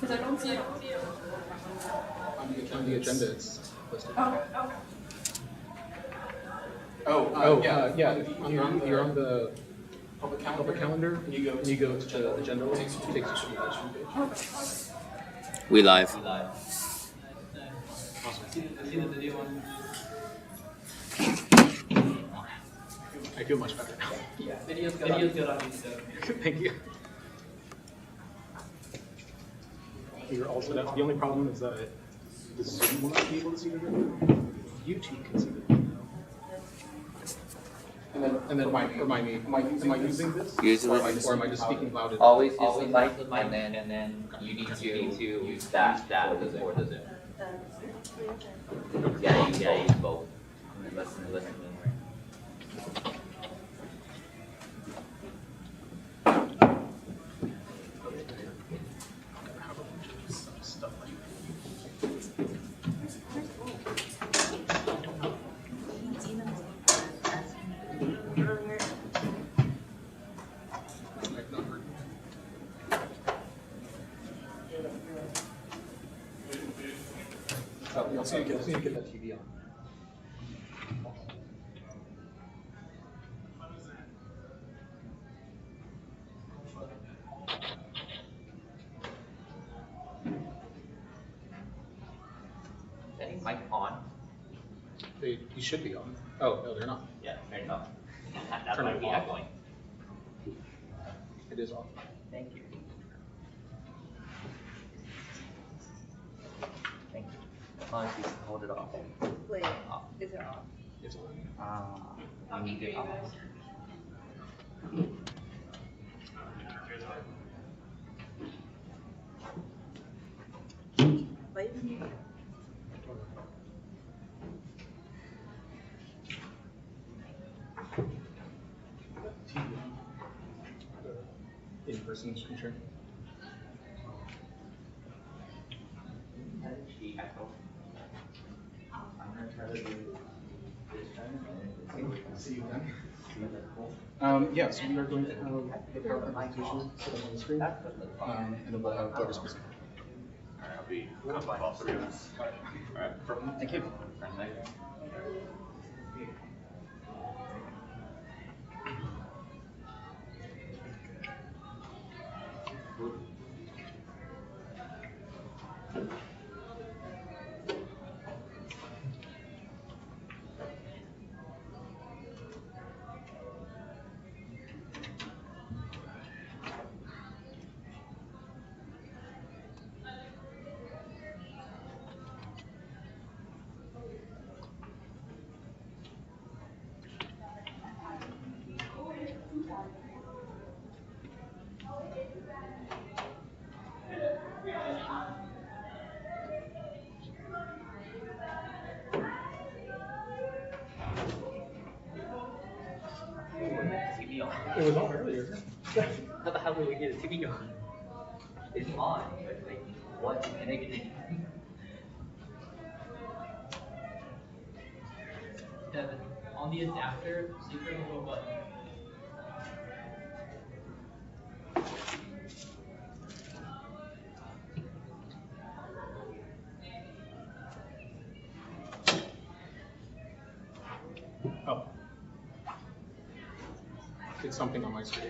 Because I don't see it. On the agenda, it's listed. Okay. Yeah. You're on the public calendar. And you go to the agenda link. It takes you to the election page. We live. I feel much better now. Yeah, video's good on YouTube. Thank you. You're all set up. The only problem is that the Zoom will not be able to see the video. YouTube can see the video. And then remind me, am I using this? Usually. Or am I just speaking loud? Always use the mic, and then you need to use that for the Zoom. Yeah, you use both. Listen. I'll see you get that TV on. Is mic on? They should be on. Oh, no, they're not. Yeah, they're not. That's why we are going. It is off. Thank you. Thank you. As long as you hold it off. Wait, Off. is it off? It's on. You need it off. Why even need it? In-person screen share. She echo. I'm gonna try to do this time. See you then. Yeah, so we are going to have the PowerPoint presentation set up on the screen, and then we'll have Doris present. Alright, I'll be cut off 3 minutes. Alright, Thank you. TV on. It was on earlier. How the hell did we get a TV on? It's on, but like, what's connected? Devin, on the adapter, secret little button. Oh. It's something on my screen.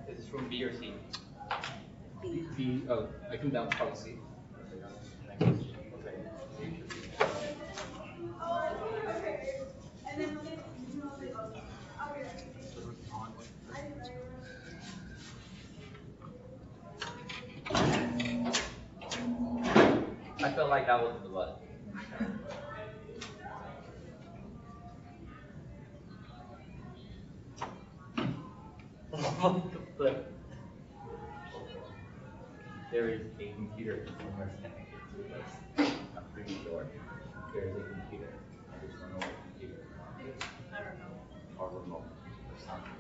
Is this from B or C? I think that was probably C. I felt like that was the button. What the flip? There is a computer somewhere connected to this. I'm pretty sure there is a computer. I just don't know what computer. I don't know. Or remote or something.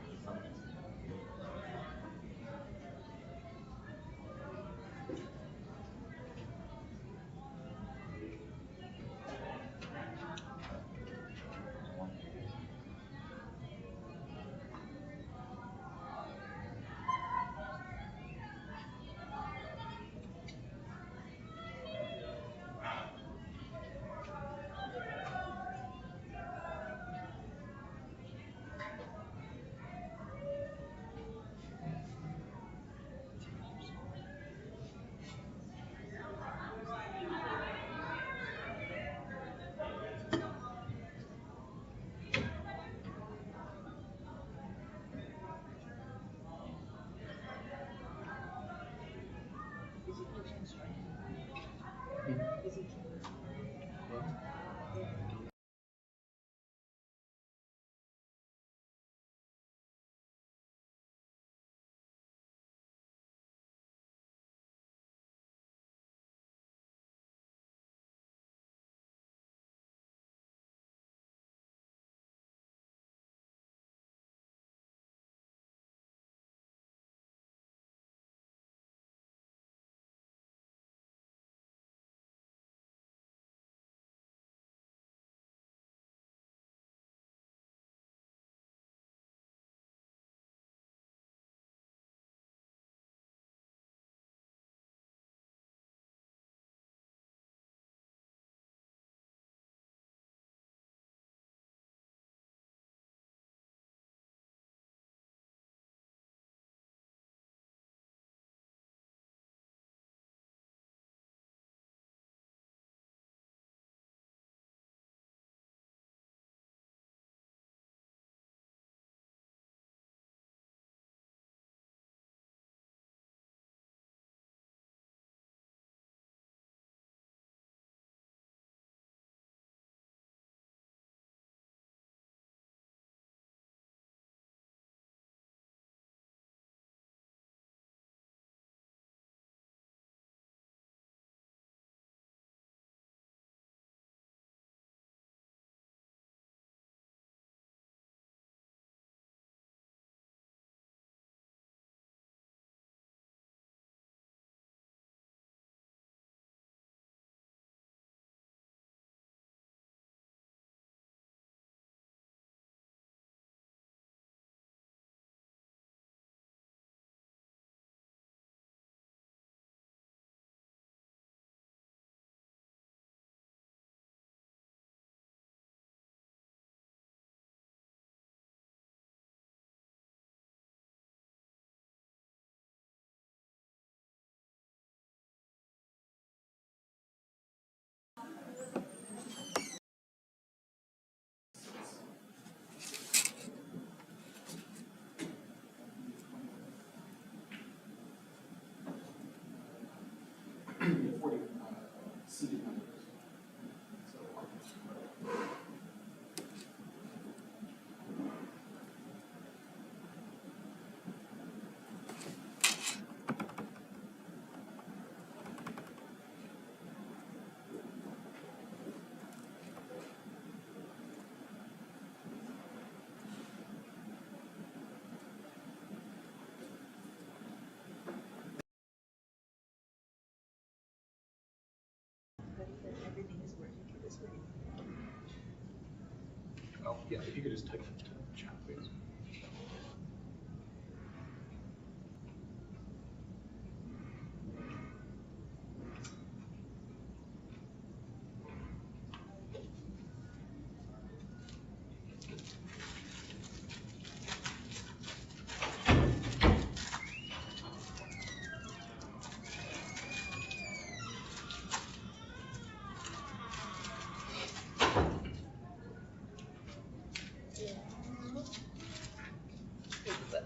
just type it into the chat, please.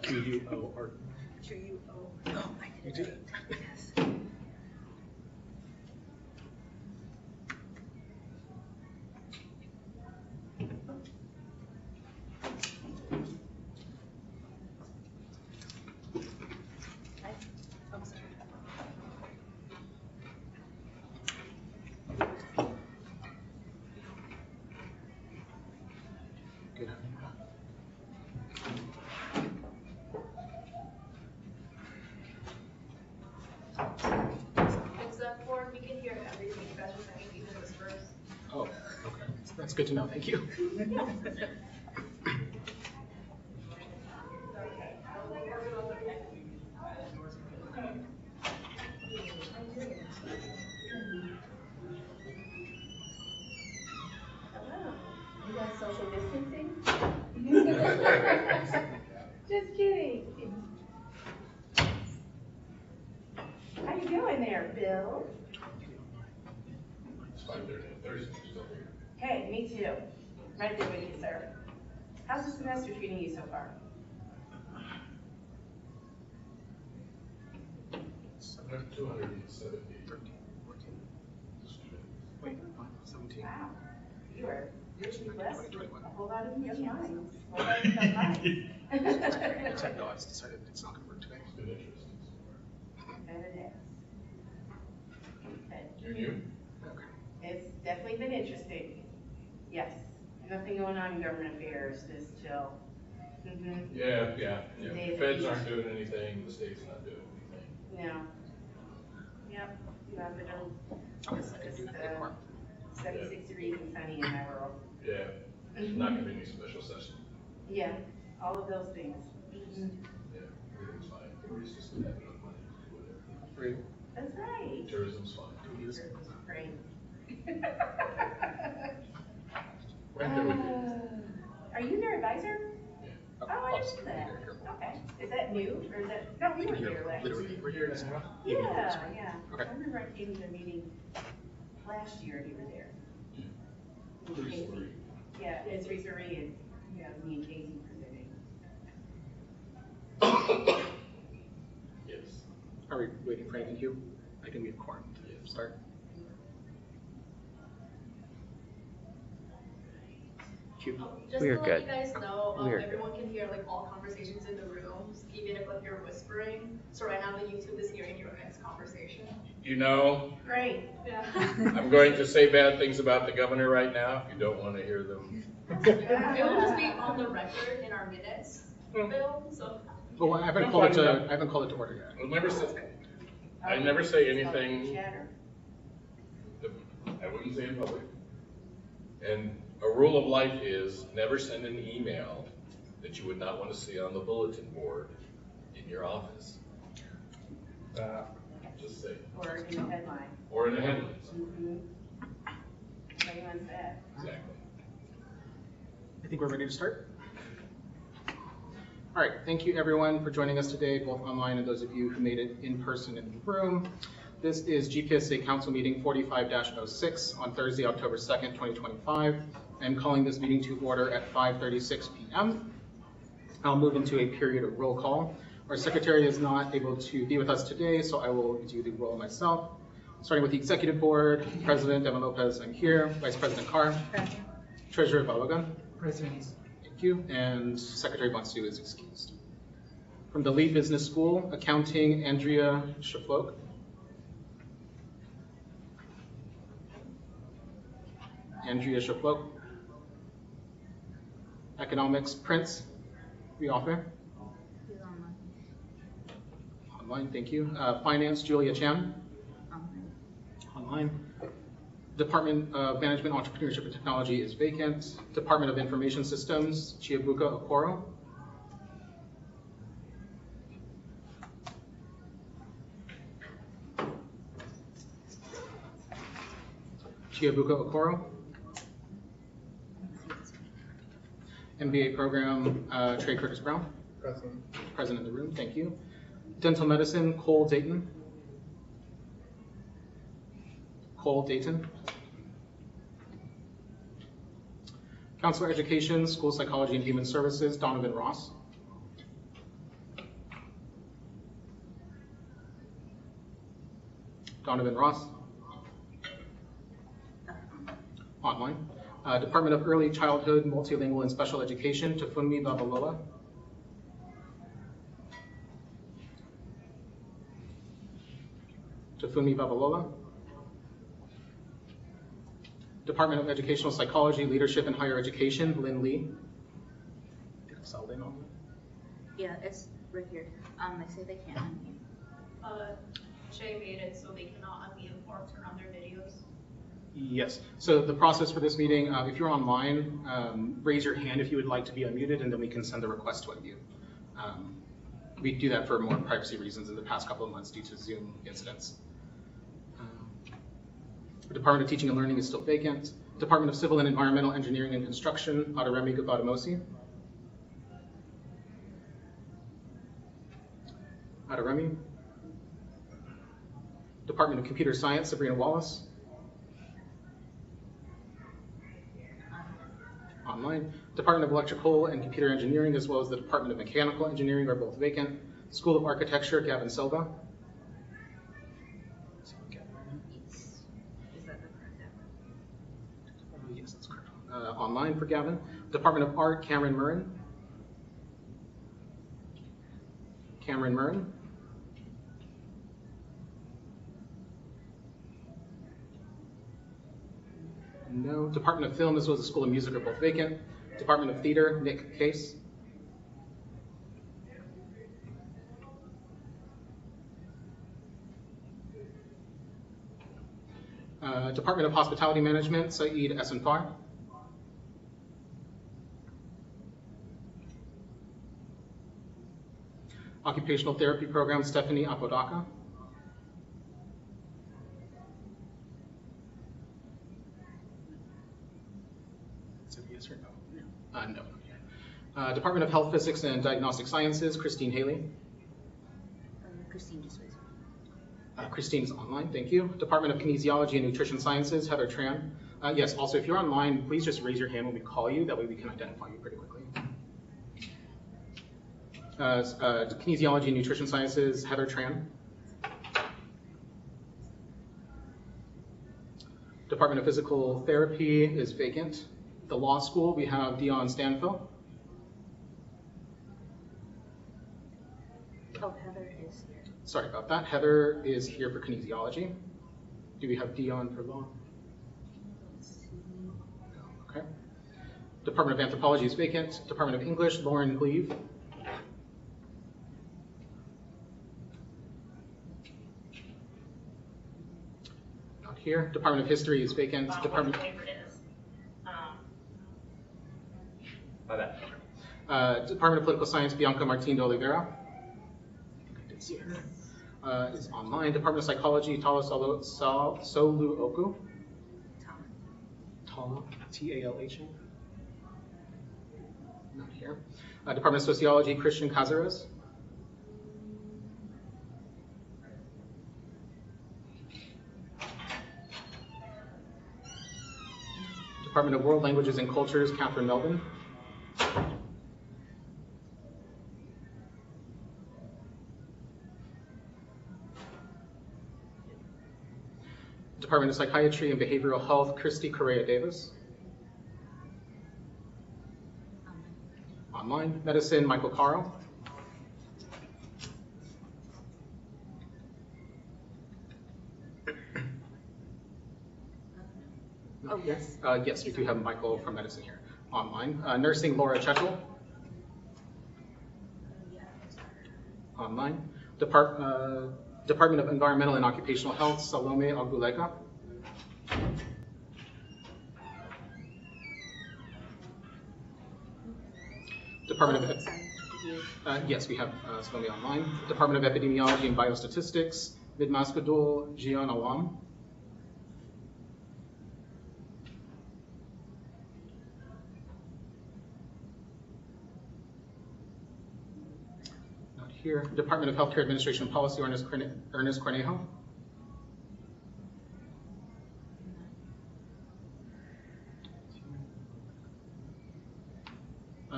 QUO. QUO. Oh, you did it. Yes. I'm sorry. Good. Except for we can hear everything. You guys are saying even whispers. Oh, okay. That's good to know. Thank you. Hello. You guys social distancing? Just kidding. How you doing there, Bill? It's 5:30 on Thursday, still here. Hey, me too. Right there with you, sir. How's the semester treating you so far? I have 270 Wait, 17. Wow. You're blessed with 2021. a whole lot of young minds. A whole lot of young minds. No, it's decided that it's not going to work today. It's been interesting. And it is. Okay. And you? Okay. It's definitely been interesting. Yes. Nothing going on in government affairs, just chill. Yeah. Day The of feds the aren't doing anything, the state's not doing anything. No. Yep. Nothing. Okay, Just, I can do just, that tomorrow. 76 degrees and sunny in my world. Yeah, there's not gonna be any special session. Yeah, all of those things. Yeah, everything's fine. Everybody's just gonna have enough money to do whatever. Great. That's right. Tourism's fine. Great. Right there with you. Are you their advisor? Yeah. Oh, I I'll just didn't be know that. there here. Okay. Is that new or is that, no, you were here last Literally, year. we're here this morning. Yeah, yeah. Okay. I remember I came to the meeting last year, you were there. Pretty Casey. sorry. Yeah, it's Teresa Marie and, yeah, me and Casey presenting. Yes. Are we waiting for anything, Hugh? I think we have quorum to start. Hugh. Just We're to let good. you guys know, We're good. everyone can hear like all conversations in the rooms, even if like you're whispering. So right now the YouTube is hearing your next conversation. You know, Great. Yeah. I'm going to say bad things about the governor right now, if you don't wanna hear them. It will just be on the record in our minutes, Bill, so. Oh, I haven't called it to order yet. I never say anything Chatter. that I wouldn't say in public. And a rule of life is never send an email that you would not want to see on the bulletin board in your office. Just say. Or in the headline. Or in the headlines. Everyone said. Exactly. I think we're ready to start. All right, thank you everyone for joining us today, both online and those of you who made it in person in the room. This is GPSA Council Meeting 45-06 on Thursday, October 2nd, 2025. I'm calling this meeting to order at 5:36 p.m. I'll move into a period of roll call. Our secretary is not able to be with us today, so I will do the roll myself. Starting with the Executive Board, President Devin Lopez, I'm here. Vice President Carr. Present. Treasurer Balogun. Present. Thank you. And Secretary Bonsu is excused. From the Lee Business School, Accounting, Andrea Shaflok. Andrea Shaflok. Economics, Prince Rioffer. He's online. Online, thank you. Finance, Julia Chan. Online. Online. Department of Management, Entrepreneurship, and Technology is vacant. Department of Information Systems, Chiabuka Okoro. Chiabuka Okoro. MBA program, Trey Curtis Brown. Present in the room, thank you. Dental Medicine, Cole Dayton. Cole Dayton. Counselor Education, School Psychology and Human Services, Donovan Ross. Donovan Ross. Online. Department of Early Childhood, Multilingual and Special Education, Tafunmi Babalola. Tafunmi Babalola. Department of Educational Psychology, Leadership and Higher Education, Lynn Lee. Did I sell in on that? Yeah, it's right here. They say they can't unmute. Shay made it so they cannot unmute or turn on their videos. Yes. So the process for this meeting, if you're online, raise your hand if you would like to be unmuted, and then we can send the request to unmute. We do that for more privacy reasons in the past couple of months due to Zoom incidents. The Department of Teaching and Learning is still vacant. Department of Civil and Environmental Engineering and Construction, Adaremi Gabadamosi. Adaremi. Department of Computer Science, Sabrina Wallace. Online. Department of Electrical and Computer Engineering, as well as the Department of Mechanical Engineering, are both vacant. School of Architecture, Gavin Silva. Is that the correct one? Yes, that's correct. Online for Gavin. Department of Art, Cameron Murrin. Cameron Murrin. No. Department of Film, as well as the School of Music, are both vacant. Department of Theater, Nick Case. Department of Hospitality Management, Saeed Esenfar. Occupational Therapy Program, Stephanie Apodaca. Is it yes or no? No. Department of Health, Physics, and Diagnostic Sciences, Christine Haley. Christine just raised her hand. Christine is online, thank you. Department of Kinesiology and Nutrition Sciences, Heather Tran. Yes, also, if you're online, please just raise your hand when we call you. That way we can identify you pretty quickly. Kinesiology and Nutrition Sciences, Heather Tran. Department of Physical Therapy is vacant. The Law School, we have Dion Stanfill. Oh, Heather is here. Sorry about that. Heather is here for kinesiology. Do we have Dion for law? Okay. Department of Anthropology is vacant. Department of English, Lauren Cleve. Not here. Department of History is vacant. Department. Whatever it is. My bad. Department of Political Science, Bianca Martin de Oliveira. I did see her. Is online. Department of Psychology, Tala Solu Oku. Tala, T-A-L-H-A. Not here. Department of Sociology, Christian Cazares. Department of World Languages and Cultures, Catherine Melvin. Department of Psychiatry and Behavioral Health, Christy Correa Davis. Online. Medicine, Michael Carl. Oh, yes. Yes, we do have Michael from medicine here. Online. Nursing, Laura Chetchel. Online. Department of Environmental and Occupational Health, Salome Agulega. Department of Sorry, you. Yes, we have Salome online. Department of Epidemiology and Biostatistics, Midmaskadul Jian Awam. Not here. Department of Healthcare Administration and Policy, Ernest Cornejo.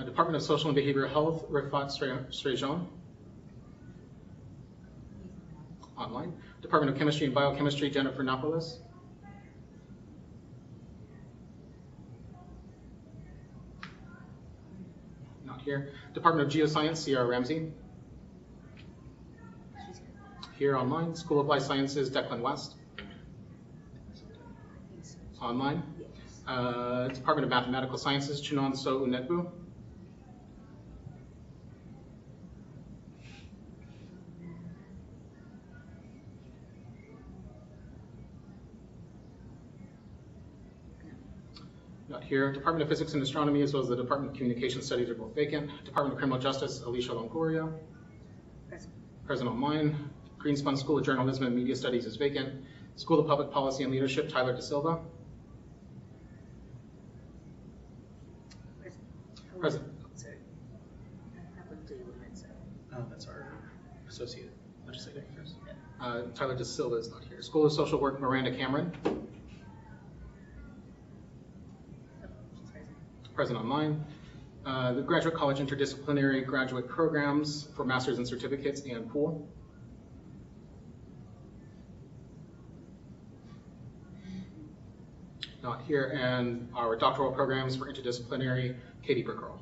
Department of Social and Behavioral Health, Rifat Srejan. Online. Department of Chemistry and Biochemistry, Jennifer Napolis. Not here. Department of Geoscience, Sierra Ramsey. Here online. School of Life Sciences, Declan West. Online. Department of Mathematical Sciences, Chunon So Unetbu. Not here. Department of Physics and Astronomy, as well as the Department of Communication Studies are both vacant. Department of Criminal Justice, Alicia Longoria. Present online. Greenspun School of Journalism and Media Studies is vacant. School of Public Policy and Leadership, Tyler De Silva. Present. Sorry. I have a minutes. That's our associate legislative affairs. Tyler De Silva is not here. School of Social Work, Miranda Cameron. Present online. The Graduate College Interdisciplinary Graduate Programs for Masters and Certificates, and Pool. Not here. And our doctoral programs for interdisciplinary, Katie Brickerl.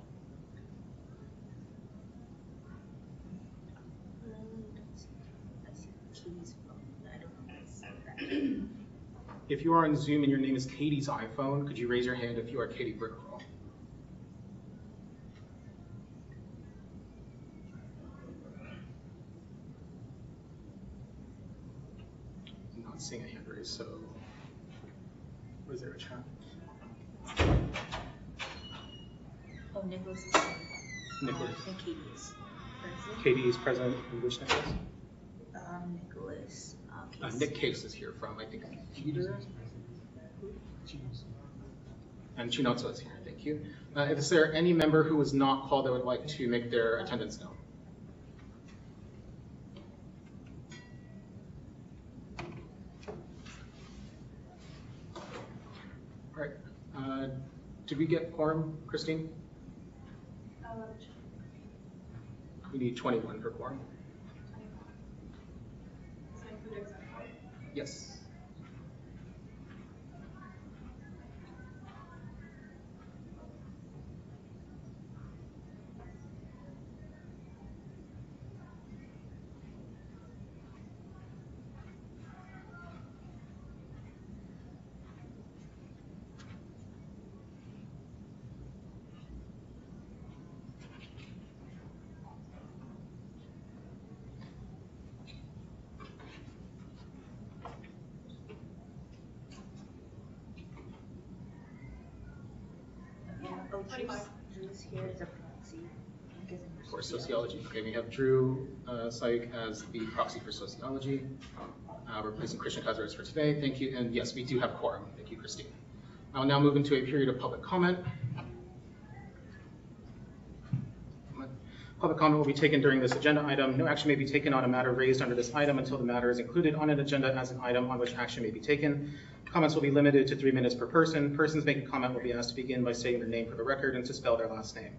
If you are on Zoom and your name is Katie's iPhone, could you raise your hand if you are Katie Brickerl? I'm not seeing a hand raised, so was there a chat? Oh, Nicholas is here. Nicholas. And Katie is present. Katie is present. And which Nicholas? Nicholas. Nick Case is here from, I think, Peter. And Chinotso is here. Thank you. Is there any member who was not called that would like to make their attendance known? All right. Did we get quorum, Christine? We need 21 for quorum. Does that include exec board? Yes. Oh, 25. Drew's here as a proxy. For sociology. Okay, we have Drew Syke as the proxy for sociology. Replacing Christian Kaiser for today. Thank you. And yes, we do have quorum. Thank you, Christine. I'll now move into a period of public comment. Public comment will be taken during this agenda item. No action may be taken on a matter raised under this item until the matter is included on an agenda as an item on which action may be taken. Comments will be limited to 3 minutes per person. Persons making comment will be asked to begin by stating their name for the record and to spell their last name.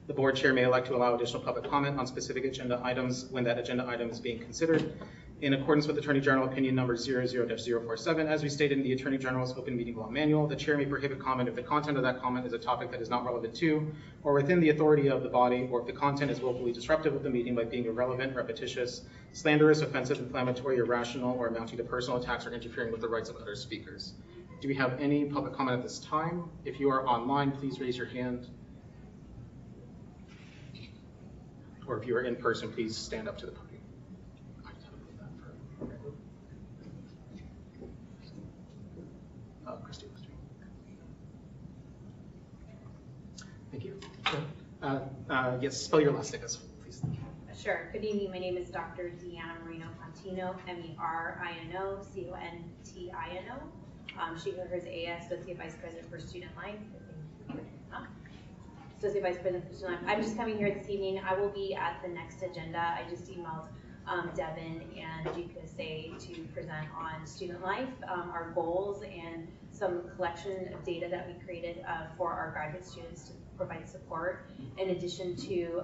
The board chair may elect to allow additional public comment on specific agenda items when that agenda item is being considered. In accordance with Attorney General Opinion Number 00-047, as we stated in the Attorney General's Open Meeting Law Manual, the chair may prohibit comment if the content of that comment is a topic that is not relevant to or within the authority of the body, or if the content is willfully disruptive of the meeting by being irrelevant, repetitious, slanderous, offensive, inflammatory, irrational, or amounting to personal attacks or interfering with the rights of other speakers. Do we have any public comment at this time? If you are online, please raise your hand. Or if you are in person, please stand up to the podium. Christine. Thank you. Yes, spell your last name, please. Sure. Good evening. My name is Dr. Deanna Moreno-Contino, MERINO-CONTINO. She goes AS, Associate Vice President for Student Life. Associate Vice President for Student Life. I'm just coming here this evening. I will be at the next agenda. I just emailed Devin and GPSA to present on student life, our goals, and some collection of data that we created for our graduate students to provide support, in addition to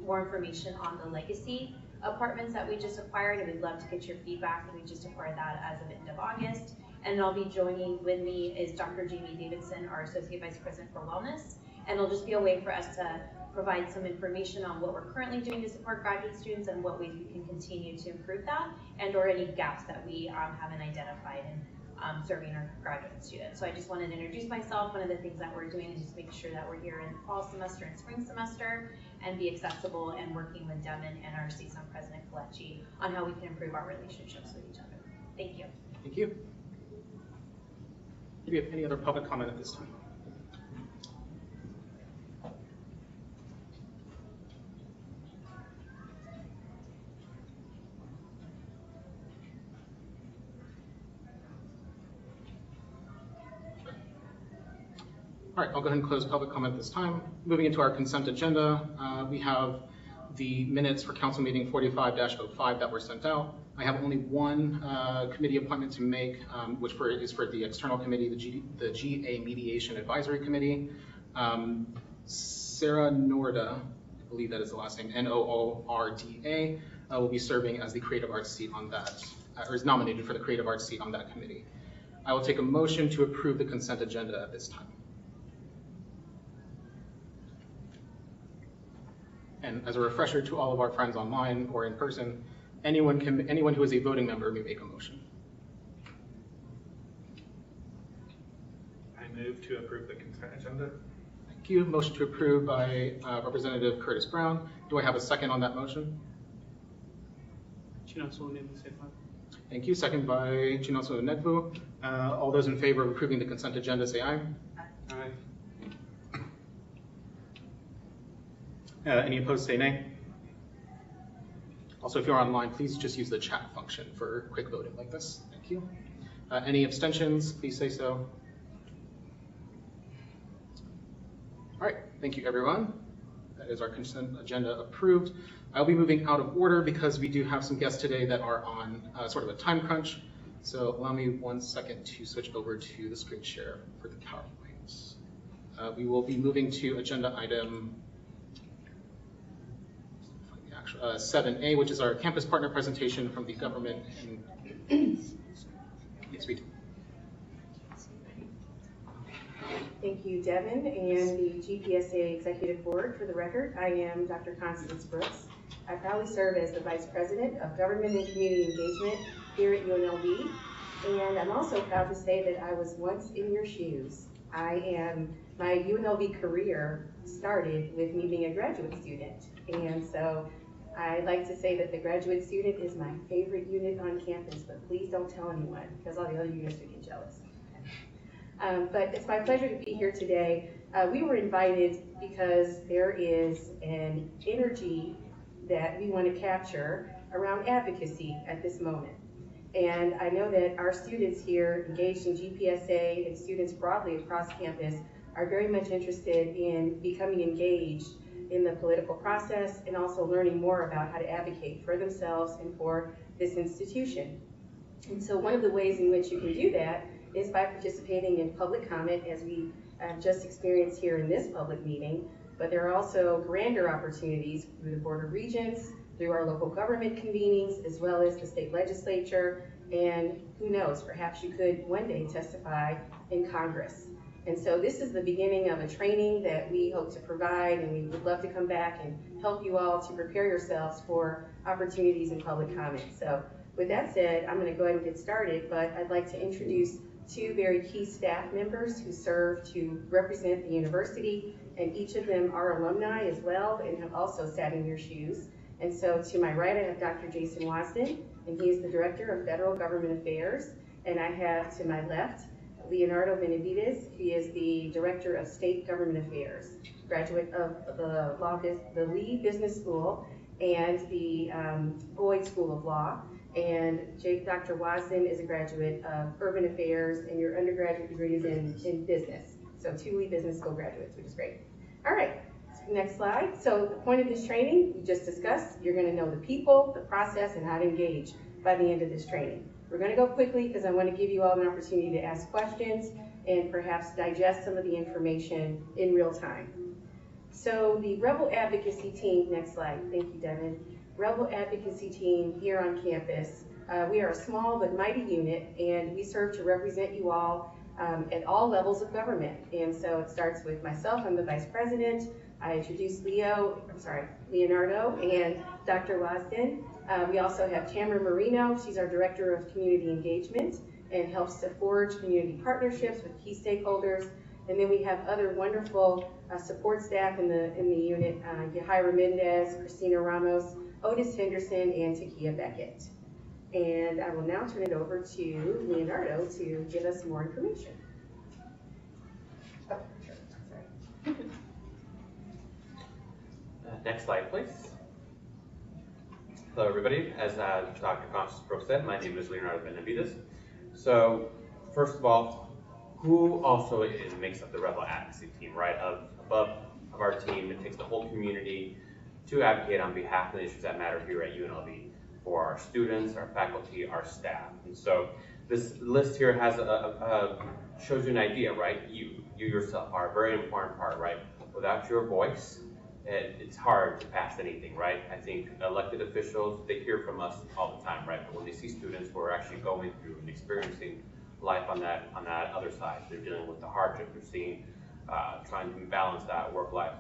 more information on the legacy apartments that we just acquired, and we'd love to get your feedback. And we just acquired that as of end of August. And I'll be joining with me is Dr. Jamie Davidson, our Associate Vice President for Wellness, and it'll just be a way for us to provide some information on what we're currently doing to support graduate students and what ways we can continue to improve that, and or any gaps that we haven't identified in serving our graduate students. So I just wanted to introduce myself. One of the things that we're doing is just making sure that we're here in the fall semester and spring semester and be accessible, and working with Devin and our CSUN President Kalechi on how we can improve our relationships with each other. Thank you. Thank you. Do we have any other public comment at this time? All right, I'll go ahead and close public comment at this time. Moving into our consent agenda, we have the minutes for council meeting 45-05 that were sent out. I have only one committee appointment to make, which is for the external committee, the GA Mediation Advisory Committee. Sarah Norda, I believe that is the last name, Noorda, will be serving as the creative arts seat on that, or is nominated for the creative arts seat on that committee. I will take a motion to approve the consent agenda at this time. And as a refresher to all of our friends online or in person, anyone who is a voting member may make a motion. I move to approve the consent agenda. Thank you. Motion to approve by Representative Curtis Brown. Do I have a second on that motion? Thank you. Second by Chinonso Nedvu. All those in favor of approving the consent agenda say aye. Aye. Any opposed say nay. Also, if you're online, please just use the chat function for quick voting like this. Thank you. Any abstentions, please say so. All right, thank you everyone. That is our consent agenda approved. I'll be moving out of order because we do have some guests today that are on sort of a time crunch. So allow me 1 second to switch over to the screen share for the PowerPoints. We will be moving to agenda item 7A, which is our campus partner presentation from the government. Yes, we do. Thank you, Devin, and the GPSA Executive Board. For the record, I am Dr. Constance Brooks. I proudly serve as the Vice President of Government and Community Engagement here at UNLV, and I'm also proud to say that I was once in your shoes. My UNLV career started with me being a graduate student, and so I like to say that the graduate student is my favorite unit on campus, but please don't tell anyone because all the other units would get jealous. But it's my pleasure to be here today. We were invited because there is an energy that we want to capture around advocacy at this moment. And I know that our students here engaged in GPSA and students broadly across campus are very much interested in becoming engaged in the political process and also learning more about how to advocate for themselves and for this institution. And so one of the ways in which you can do that is by participating in public comment, as we just experienced here in this public meeting, but there are also grander opportunities through the Board of Regents, through our local government convenings, as well as the state legislature, and who knows, perhaps you could one day testify in Congress. And so this is the beginning of a training that we hope to provide, and we would love to come back and help you all to prepare yourselves for opportunities in public comment. So with that said, I'm going to go ahead and get started, but I'd like to introduce two very key staff members who serve to represent the university, and each of them are alumni as well and have also sat in your shoes. And so to my right, I have Dr. Jason Wasden, and he is the Director of Federal Government Affairs. And I have to my left, Leonardo Benavides. He is the Director of State Government Affairs. graduate of the Lee Business School and the Boyd School of Law. And Dr. Watson is a graduate of Urban Affairs, and your undergraduate degree is in business. So 2 Lee Business School graduates, which is great. All right, next slide. So the point of this training, we just discussed, you're gonna know the people, the process, and how to engage by the end of this training. We're gonna go quickly because I wanna give you all an opportunity to ask questions and perhaps digest some of the information in real time. So the Rebel Advocacy Team, next slide, thank you, Devin. Rebel Advocacy Team here on campus. We are a small but mighty unit, and we serve to represent you all at all levels of government. And so it starts with myself, I'm the Vice President. I introduced Leonardo and Dr. Wasden. We also have Tamara Marino, she's our Director of Community Engagement and helps to forge community partnerships with key stakeholders. And then we have other wonderful support staff in the unit, Yahaira Mendez, Christina Ramos, Otis Henderson, and Takia Beckett. And I will now turn it over to Leonardo to give us more information. Oh, sure, sorry. Next slide, please. Hello, everybody. As Dr. Constance Brooks said, my name is Leonardo Benavides. So, first of all, who also makes up the Rebel Advocacy Team, right? Above our team, it takes the whole community to advocate on behalf of the issues that matter here at UNLV for our students, our faculty, our staff. And so this list here has shows you an idea, right? You yourself are a very important part, right? Without your voice, it's hard to pass anything, right? I think elected officials, they hear from us all the time, right? But when they see students who are actually going through and experiencing life on that other side, they're dealing with the hardship, they're seeing, trying to balance that work-life,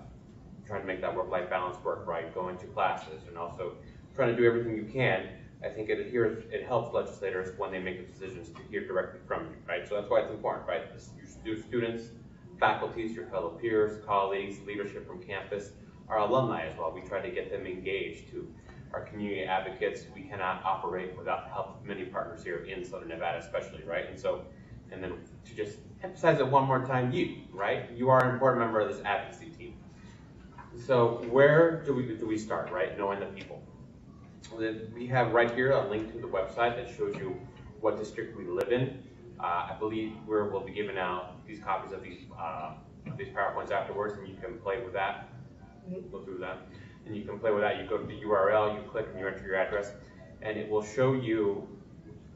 trying to make that work-life balance work, right? Going to classes and also trying to do everything you can. I think it helps legislators when they make the decisions to hear directly from you, right? So that's why it's important, right? Your students, faculties, your fellow peers, colleagues, leadership from campus, our alumni as well. We try to get them engaged too. Our community advocates, we cannot operate without the help of many partners here in Southern Nevada especially, right? And then to just emphasize it one more time, right? You are an important member of this advocacy team. So where do we start, right? Knowing the people. We have right here a link to the website that shows you what district we live in. I believe we'll be giving out these copies of these PowerPoints afterwards, and you can play with that. Go through that, and you can play with that. You go to the URL, you click, and you enter your address, and it will show you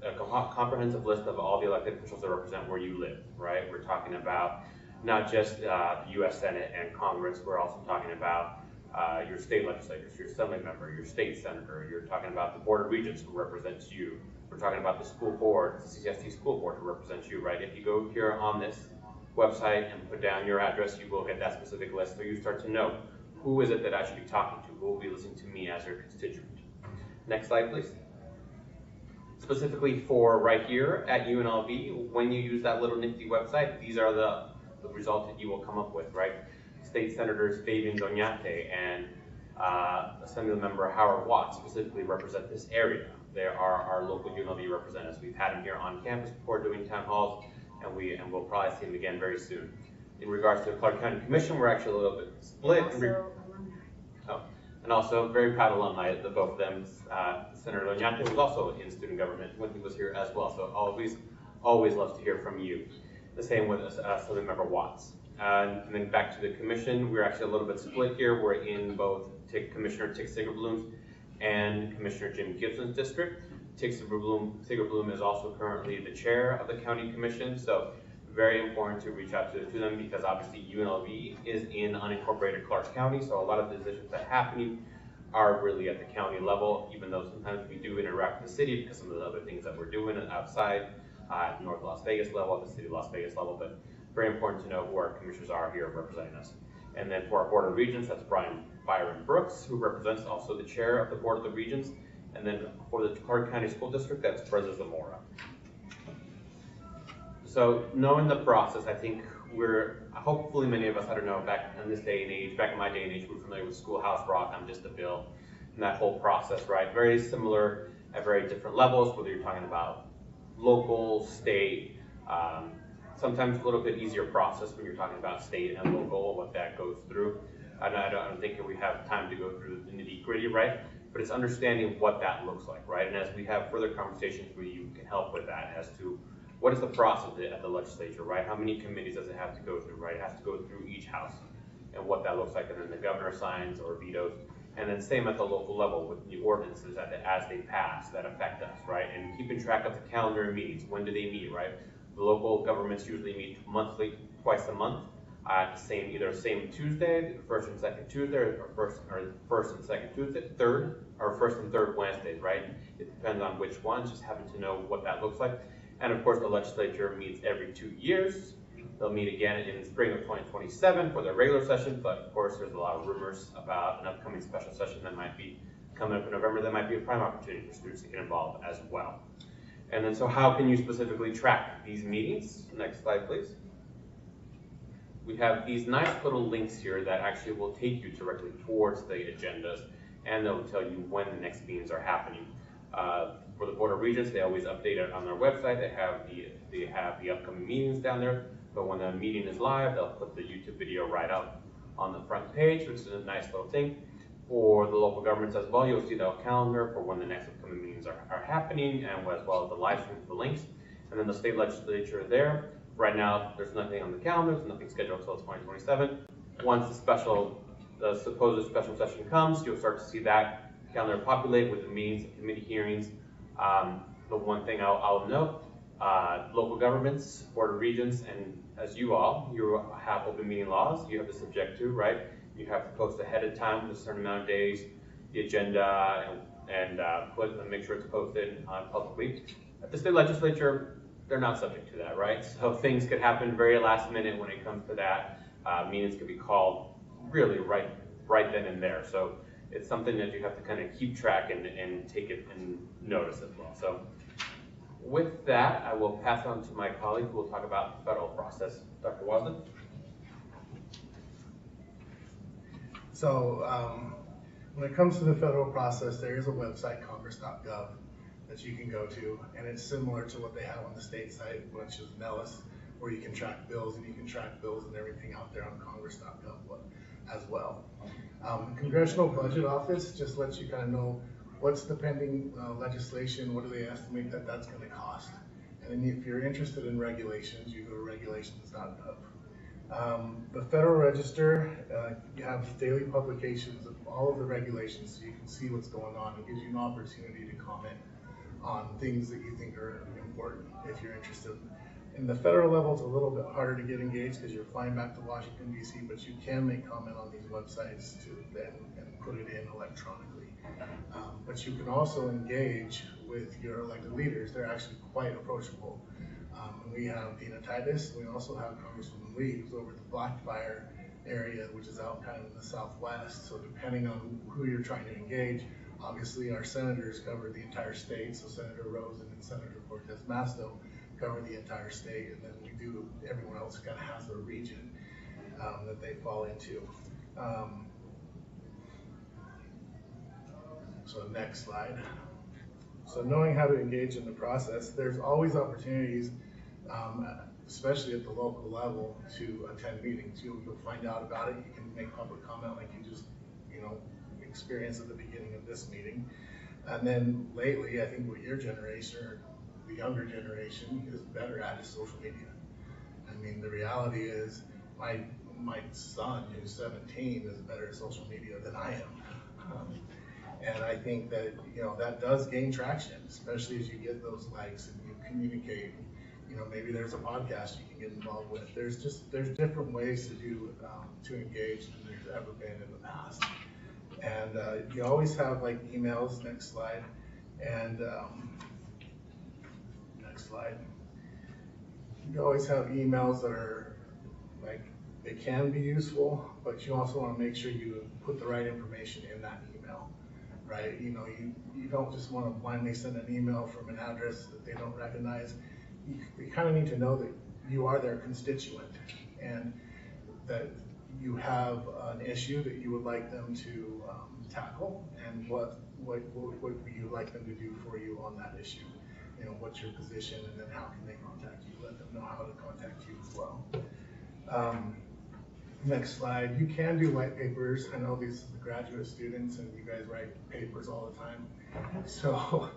a comprehensive list of all the elected officials that represent where you live. Right? We're talking about not just the U.S. Senate and Congress. We're also talking about your state legislators, your assembly member, your state senator. You're talking about the Board of Regents who represents you. We're talking about the school board, the CCST school board who represents you, right? If you go here on this website and put down your address, you will get that specific list, so you start to know who is it that I should be talking to, who will be listening to me as their constituent. Next slide, please. Specifically for right here at UNLV, when you use that little nifty website, these are the results that you will come up with, right? State Senators Fabian Doñate and Assembly Member Howard Watts specifically represent this area. They are our local UNLV representatives. We've had them here on campus before doing town halls, and we'll probably see them again very soon. In regards to the Clark County Commission, we're actually a little bit split. And also very proud alumni, the both of them. Senator Doñate was also in student government when he was here as well, so always love to hear from you. The same with Assembly Member Watts. And then back to the commission, we're actually a little bit split here. We're in both Commissioner Tick Sigerbloom's and Commissioner Jim Gibson's district. Tick Sigerbloom is also currently the chair of the county commission, so very important to reach out to them because obviously UNLV is in unincorporated Clark County, so a lot of the decisions that happen are really at the county level, even though sometimes we do interact with the city because some of the other things that we're doing outside at the North Las Vegas level, at the city of Las Vegas level, but very important to know who our commissioners are here representing us. And then for our Board of Regents, that's Byron Brooks, who represents also the chair of the Board of the Regents. And then for the Clark County School District, that's Breza Zamora. So knowing the process, I think hopefully many of us, I don't know, back in this day and age, back in my day and age, we're familiar with Schoolhouse Rock, I'm Just a Bill, and that whole process, right? Very similar at very different levels, whether you're talking about local, state, sometimes a little bit easier process when you're talking about state and local, what that goes through. And I don't think that we have time to go through the nitty-gritty, right? But it's understanding what that looks like, right? And as we have further conversations where you can help with that as to what is the process at the legislature, right? How many committees does it have to go through, right? It has to go through each house and what that looks like, and then the governor signs or vetoes. And then same at the local level with the ordinances as they pass that affect us, right? And keeping track of the calendar of meetings. When do they meet, right? The local governments usually meet monthly, twice a month, at the either same Tuesday, first and second Tuesday, or first and second Tuesday, first and third Wednesdays, right? It depends on which ones, just having to know what that looks like. And of course, the legislature meets every 2 years. They'll meet again in the spring of 2027 for their regular session, but of course, there's a lot of rumors about an upcoming special session that might be coming up in November. That might be a prime opportunity for students to get involved as well. And then, so how can you specifically track these meetings? Next slide, please. We have these nice little links here that actually will take you directly towards the agendas, and they'll tell you when the next meetings are happening. For the Board of Regents, they always update it on their website. They have the upcoming meetings down there, but when the meeting is live, they'll put the YouTube video right up on the front page, which is a nice little thing. For the local governments as well, you'll see the calendar for when the next upcoming meetings are happening, and as well as the live stream for the links. And then the state legislature there. Right now, there's nothing on the calendar, there's nothing scheduled until 2027. Once the supposed special session comes, you'll start to see that calendar populate with the meetings and committee hearings. The one thing I'll note, local governments, Board of Regents, and as you have open meeting laws you have to subject to, right? You have to post ahead of time with a certain amount of days, the agenda, and make sure it's posted publicly. At the state legislature, they're not subject to that, right? So things could happen very last minute when it comes to that. Meetings could be called really right then and there. So it's something that you have to kind of keep track and take it and notice as well. So with that, I will pass on to my colleague who will talk about the federal process. Dr. Wasley. So when it comes to the federal process, there is a website, congress.gov, that you can go to, and it's similar to what they have on the state site, which is Nellis, where you can track bills, and you can track bills and everything out there on congress.gov as well. The Congressional Budget Office just lets you kind of know what's the pending legislation, what do they estimate that that's going to cost. And then if you're interested in regulations, you go to regulations.gov. The Federal Register, you have daily publications of all of the regulations, so you can see what's going on. It gives you an opportunity to comment on things that you think are important if you're interested. In the federal level, it's a little bit harder to get engaged because you're flying back to Washington, D.C., but you can make comment on these websites and put it in electronically. But you can also engage with your elected leaders. They're actually quite approachable. And we have Dina Titus. We also have Congresswoman Lee, who's over the Blackfire area, which is out kind of in the southwest. So depending on who you're trying to engage, obviously our senators cover the entire state. So Senator Rosen and Senator Cortez Masto cover the entire state, and then everyone else kind of has a region that they fall into. So next slide. So knowing how to engage in the process, there's always opportunities, especially at the local level, to attend meetings. You'll find out about it. You can make public comment like you just, experienced at the beginning of this meeting. And then lately, I think what your generation, or the younger generation, is better at is social media. I mean, the reality is my son, who's 17, is better at social media than I am. And I think that, that does gain traction, especially as you get those likes and you communicate. Maybe there's a podcast you can get involved with. There's different ways to engage than there's ever been in the past. And you always have emails, next slide, and next slide. You always have emails that are they can be useful, but you also want to make sure you put the right information in that email, right? You don't just want to blindly send an email from an address that they don't recognize. You kind of need to know that you are their constituent and that you have an issue that you would like them to tackle, and what would you like them to do for you on that issue. you know, what's your position, and then how can they contact you, let them know how to contact you as well. Next slide, you can do white papers. I know these are the graduate students and you guys write papers all the time. So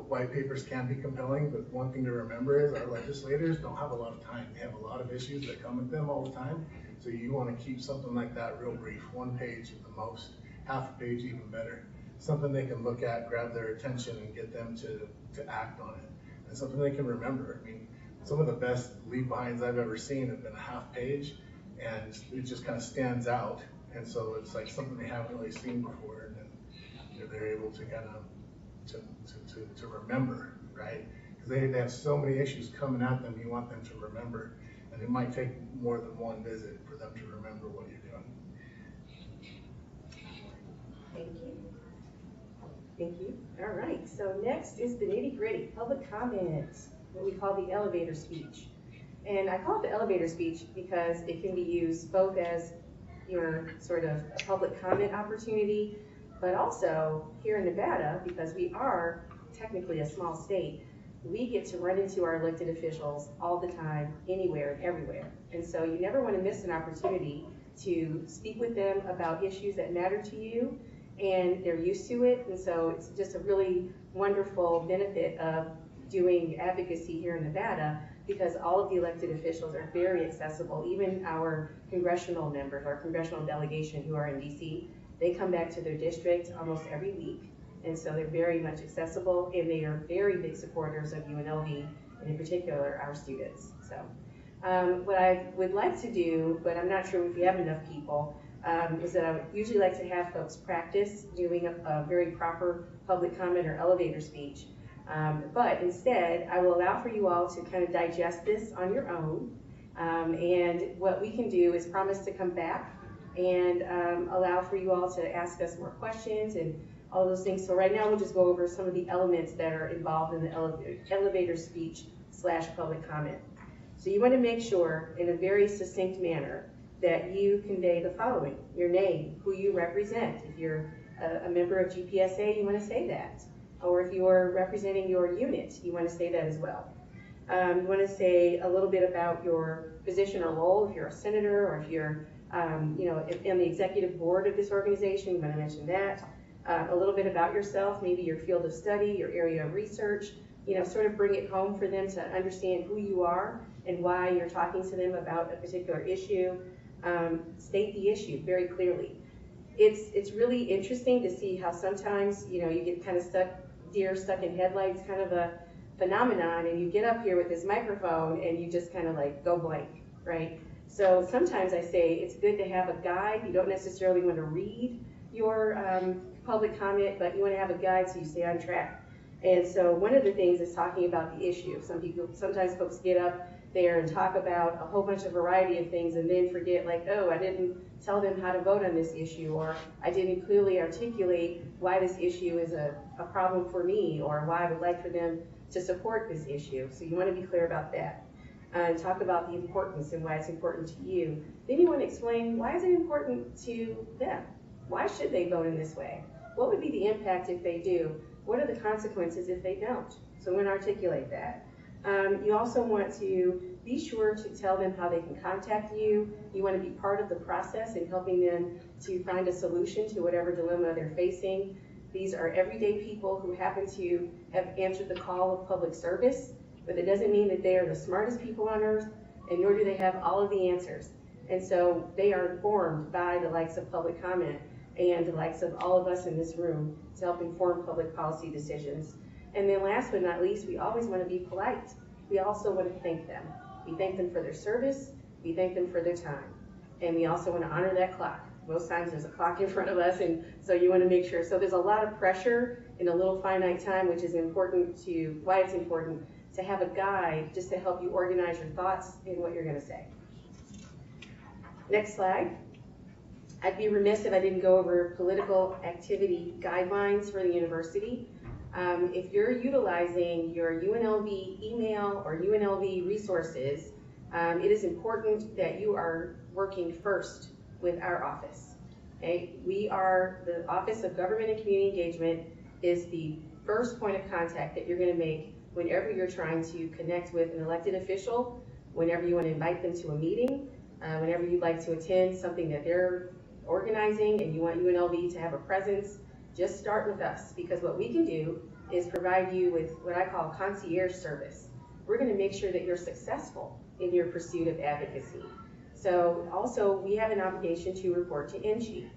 white papers can be compelling, but one thing to remember is our legislators don't have a lot of time. They have a lot of issues that come at them all the time. So you want to keep something like that real brief, 1 page at the most, half a page even better. Something they can look at, grab their attention, and get them to act on it. And something they can remember. I mean, some of the best leave behinds I've ever seen have been a half page, and it just kind of stands out. And so it's like something they haven't really seen before, and then, you know, they're able to kind of to remember, right? Because they have so many issues coming at them, you want them to remember, and it might take more than one visit for them to remember what you're doing. Thank you. Thank you. All right, so next is the nitty gritty, public comment, what we call the elevator speech. And I call it the elevator speech because it can be used both as your sort of public comment opportunity, but also here in Nevada, because we are technically a small state, we get to run into our elected officials all the time, anywhere and everywhere. And so you never want to miss an opportunity to speak with them about issues that matter to you, and they're used to it. And so it's just a really wonderful benefit of doing advocacy here in Nevada, because all of the elected officials are very accessible. Even our congressional members, our congressional delegation who are in DC, they come back to their district almost every week. And so they're very much accessible, and they are very big supporters of UNLV, and in particular, our students. So what I would like to do, but I'm not sure if we have enough people, is that I would usually like to have folks practice doing a very proper public comment or elevator speech. But instead, I will allow for you all to kind of digest this on your own. And what we can do is promise to come back and allow for you all to ask us more questions and all those things. So right now, we'll just go over some of the elements that are involved in the elevator speech / public comment. So you want to make sure in a very succinct manner that you convey the following: your name, who you represent. If you're a member of GPSA, you want to say that. Or if you're representing your unit, you want to say that as well. You want to say a little bit about your position or role, if you're a senator, or if you're you know, in the executive board of this organization, you want to mention that. A little bit about yourself, maybe your field of study, your area of research, you know, sort of bring it home for them to understand who you are and why you're talking to them about a particular issue. State the issue very clearly. It's really interesting to see how sometimes, you know, you get kind of deer stuck in headlights kind of a phenomenon, and you get up here with this microphone and you just kind of like go blank, right? So sometimes I say it's good to have a guide. You don't necessarily want to read your public comment, but you want to have a guide so you stay on track. And so one of the things is talking about the issue. Sometimes folks get up there and talk about a whole bunch of variety of things and then forget, like, oh, I didn't tell them how to vote on this issue, or I didn't clearly articulate why this issue is a problem for me, or why I would like for them to support this issue. So you want to be clear about that. And talk about the importance and why it's important to you. Then you want to explain, why is it important to them? Why should they vote in this way? What would be the impact if they do? What are the consequences if they don't? So I'm going to articulate that. You also want to be sure to tell them how they can contact you. You want to be part of the process in helping them to find a solution to whatever dilemma they're facing. These are everyday people who happen to have answered the call of public service, but it doesn't mean that they are the smartest people on earth, and nor do they have all of the answers. And so they are informed by the likes of public comment and the likes of all of us in this room to help inform public policy decisions. And then last but not least, we always want to be polite. We also want to thank them. We thank them for their service, we thank them for their time. And we also want to honor that clock. Most times there's a clock in front of us, and so you want to make sure. So there's a lot of pressure in a little finite time, which is important to, why it's important to have a guide just to help you organize your thoughts in what you're going to say. Next slide. I'd be remiss if I didn't go over political activity guidelines for the university. If you're utilizing your UNLV email or UNLV resources, it is important that you are working first with our office. Okay? We are, the Office of Government and Community Engagement is the first point of contact that you're going to make whenever you're trying to connect with an elected official, whenever you want to invite them to a meeting, whenever you'd like to attend something that they're organizing and you want UNLV to have a presence, just start with us, because what we can do is provide you with what I call concierge service. We're going to make sure that you're successful in your pursuit of advocacy. So also, we have an obligation to report to NCHE.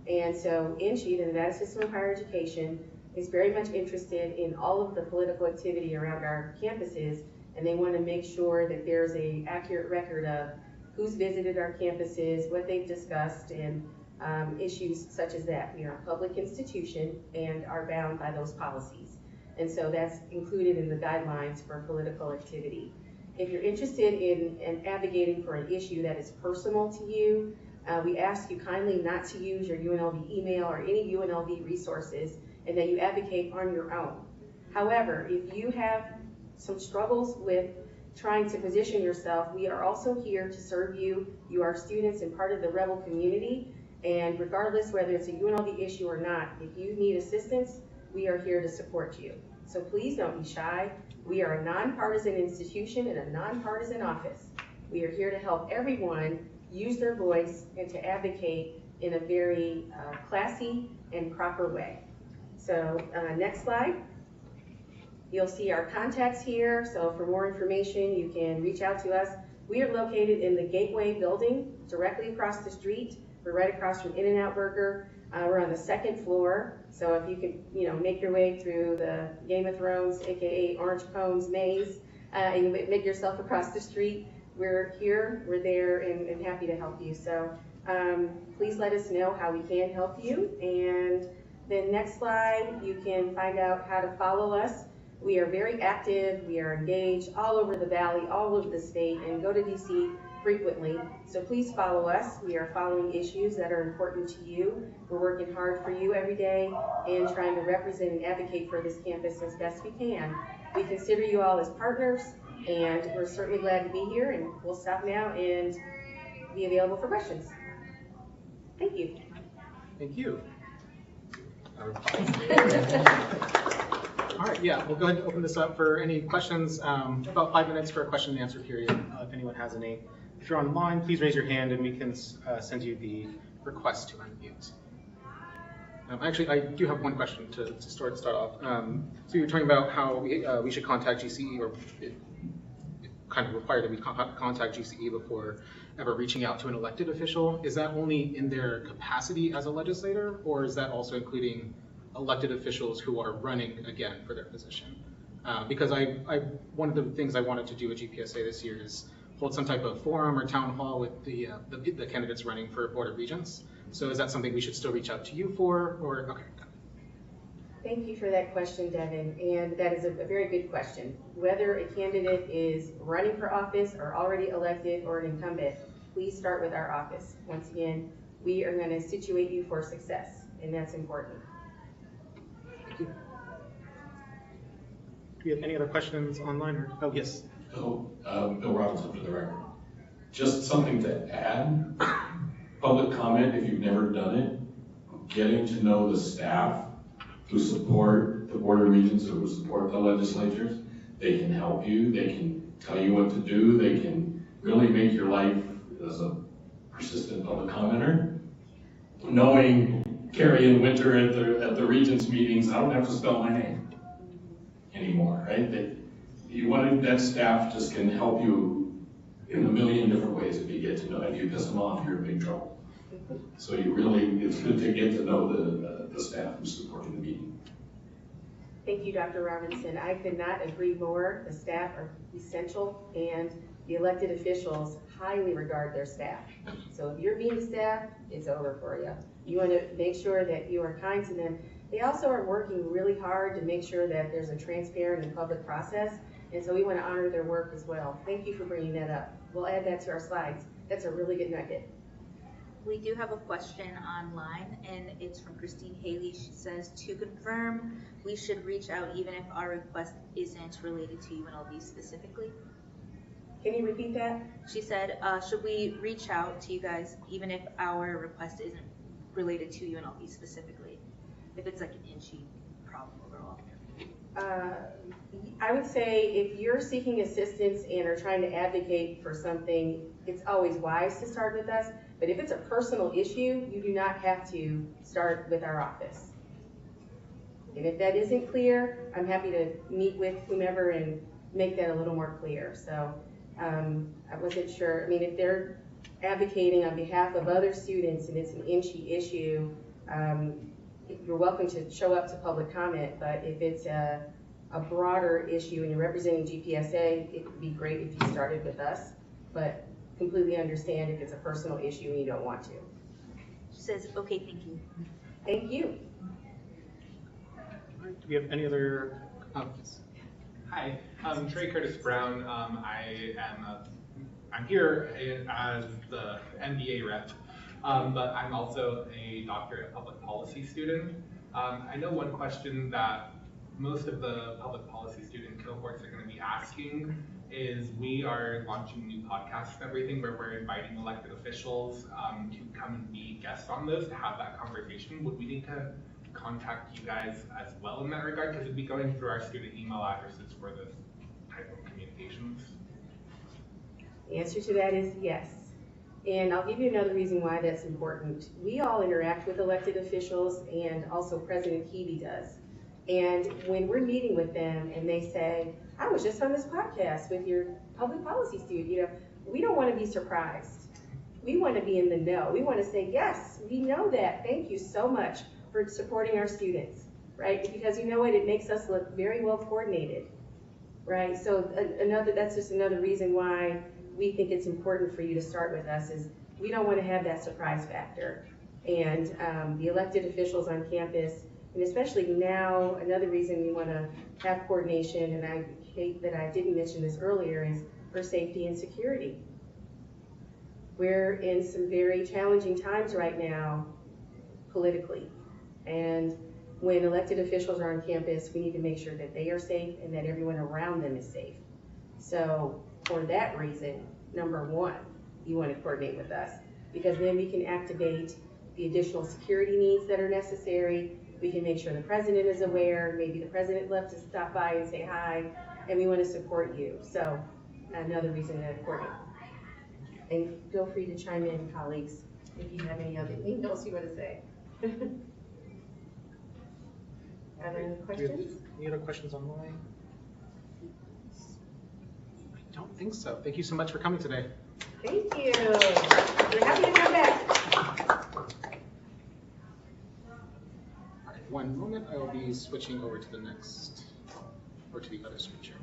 And so NCHE, the Nevada System of Higher Education, is very much interested in all of the political activity around our campuses, and they want to make sure that there's an accurate record of who's visited our campuses, what they've discussed, and issues such as that. We are a public institution and are bound by those policies. And so that's included in the guidelines for political activity. If you're interested in advocating for an issue that is personal to you, we ask you kindly not to use your UNLV email or any UNLV resources, and that you advocate on your own. However, if you have some struggles with trying to position yourself, we are also here to serve you. You are students and part of the Rebel community, and regardless whether it's a UNLV issue or not, if you need assistance, we are here to support you. So please don't be shy. We are a nonpartisan institution and a nonpartisan office. We are here to help everyone use their voice and to advocate in a very classy and proper way. So next slide. You'll see our contacts here. So for more information, you can reach out to us. We are located in the Gateway building, directly across the street. We're right across from In-N-Out Burger. We're on the second floor. So if you could, make your way through the Game of Thrones, AKA Orange Cones maze, and make yourself across the street, we're here, we're there, and happy to help you. So please let us know how we can help you. And then next slide, you can find out how to follow us. We are very active, we are engaged all over the valley, all over the state, and go to DC frequently. So please follow us. We are following issues that are important to you. We're working hard for you every day and trying to represent and advocate for this campus as best we can. We consider you all as partners, and we're certainly glad to be here, and we'll stop now and be available for questions. Thank you. Thank you. All right, yeah, we'll go ahead and open this up for any questions. About 5 minutes for a question and answer period, if anyone has any. If you're online, please raise your hand and we can send you the request to unmute. Actually, I do have one question to start off. So you're talking about how we should contact GCE, or it kind of required that we contact GCE before ever reaching out to an elected official. Is that only in their capacity as a legislator, or is that also including elected officials who are running again for their position? Because one of the things I wanted to do at GPSA this year is hold some type of forum or town hall with the candidates running for Board of Regents. So is that something we should still reach out to you for, or okay? Thank you for that question, Devin, and that is a very good question. Whether a candidate is running for office or already elected or an incumbent, please start with our office. Once again, we are going to situate you for success, and that's important. Thank you. Do we have any other questions online? Or, oh, yes. Bill Robinson for the record. Just something to add, public comment if you've never done it, getting to know the staff who support the Board of Regents or who support the legislatures. They can help you, they can tell you what to do, they can really make your life as a persistent public commenter. Knowing Carrie and Winter at the Regents meetings, I don't have to spell my name anymore, right? That staff just can help you in a million different ways if you get to know. If you piss them off, you're in big trouble. So it's good to get to know the staff who's supporting the meeting. Thank you, Dr. Robinson. I could not agree more. The staff are essential, and the elected officials highly regard their staff. So if you're mean to staff, it's over for you. You want to make sure that you are kind to them. They also are working really hard to make sure that there's a transparent and public process, and so we want to honor their work as well. Thank you for bringing that up. We'll add that to our slides. That's a really good nugget. We do have a question online, and it's from Christine Haley. She says, to confirm, we should reach out even if our request isn't related to UNLV specifically. Can you repeat that? She said, should we reach out to you guys even if our request isn't related to UNLV specifically? If it's like an NCHE problem overall. I would say if you're seeking assistance and are trying to advocate for something, it's always wise to start with us. But if it's a personal issue, you do not have to start with our office. And if that isn't clear, I'm happy to meet with whomever and make that a little more clear. So I wasn't sure. I mean, if they're advocating on behalf of other students and it's an inchy issue, you're welcome to show up to public comment. But if it's a broader issue and you're representing GPSA, it would be great if you started with us. But completely understand if it's a personal issue and you don't want to. She says, okay, thank you. Thank you. All right, do we have any other comments? Hi, I'm Trey Curtis Brown. I'm here as the MBA rep, but I'm also a doctorate of public policy student. I know one question that most of the public policy student cohorts are going to be asking is we are launching new podcasts and everything where we're inviting elected officials to come and be guests on those to have that conversation. Would we need to contact you guys as well in that regard? Because it'd be going through our student email addresses for this type of communications. The answer to that is yes. And I'll give you another reason why that's important. We all interact with elected officials, and also President Hebe does. And when we're meeting with them and they say, I was just on this podcast with your public policy student, we don't want to be surprised. We want to be in the know. We want to say, yes, we know that. Thank you so much for supporting our students, right? Because you know what, it makes us look very well coordinated, right? So that's just another reason why we think it's important for you to start with us is we don't want to have that surprise factor. And the elected officials on campus, and especially now, another reason we want to have coordination, and I hate that I didn't mention this earlier, is for safety and security. We're in some very challenging times right now politically. And when elected officials are on campus, we need to make sure that they are safe and that everyone around them is safe. So for that reason, number one, you want to coordinate with us, because then we can activate the additional security needs that are necessary. We can make sure the president is aware. Maybe the president left to stop by and say hi, and we want to support you. So another reason to coordinate. And feel free to chime in, colleagues, if you have anything else you want to say. Are there any questions? Any other questions online? I don't think so. Thank you so much for coming today. Thank you. We're happy to come back. All right, one moment. I will be switching over to the next, or to the other switcher.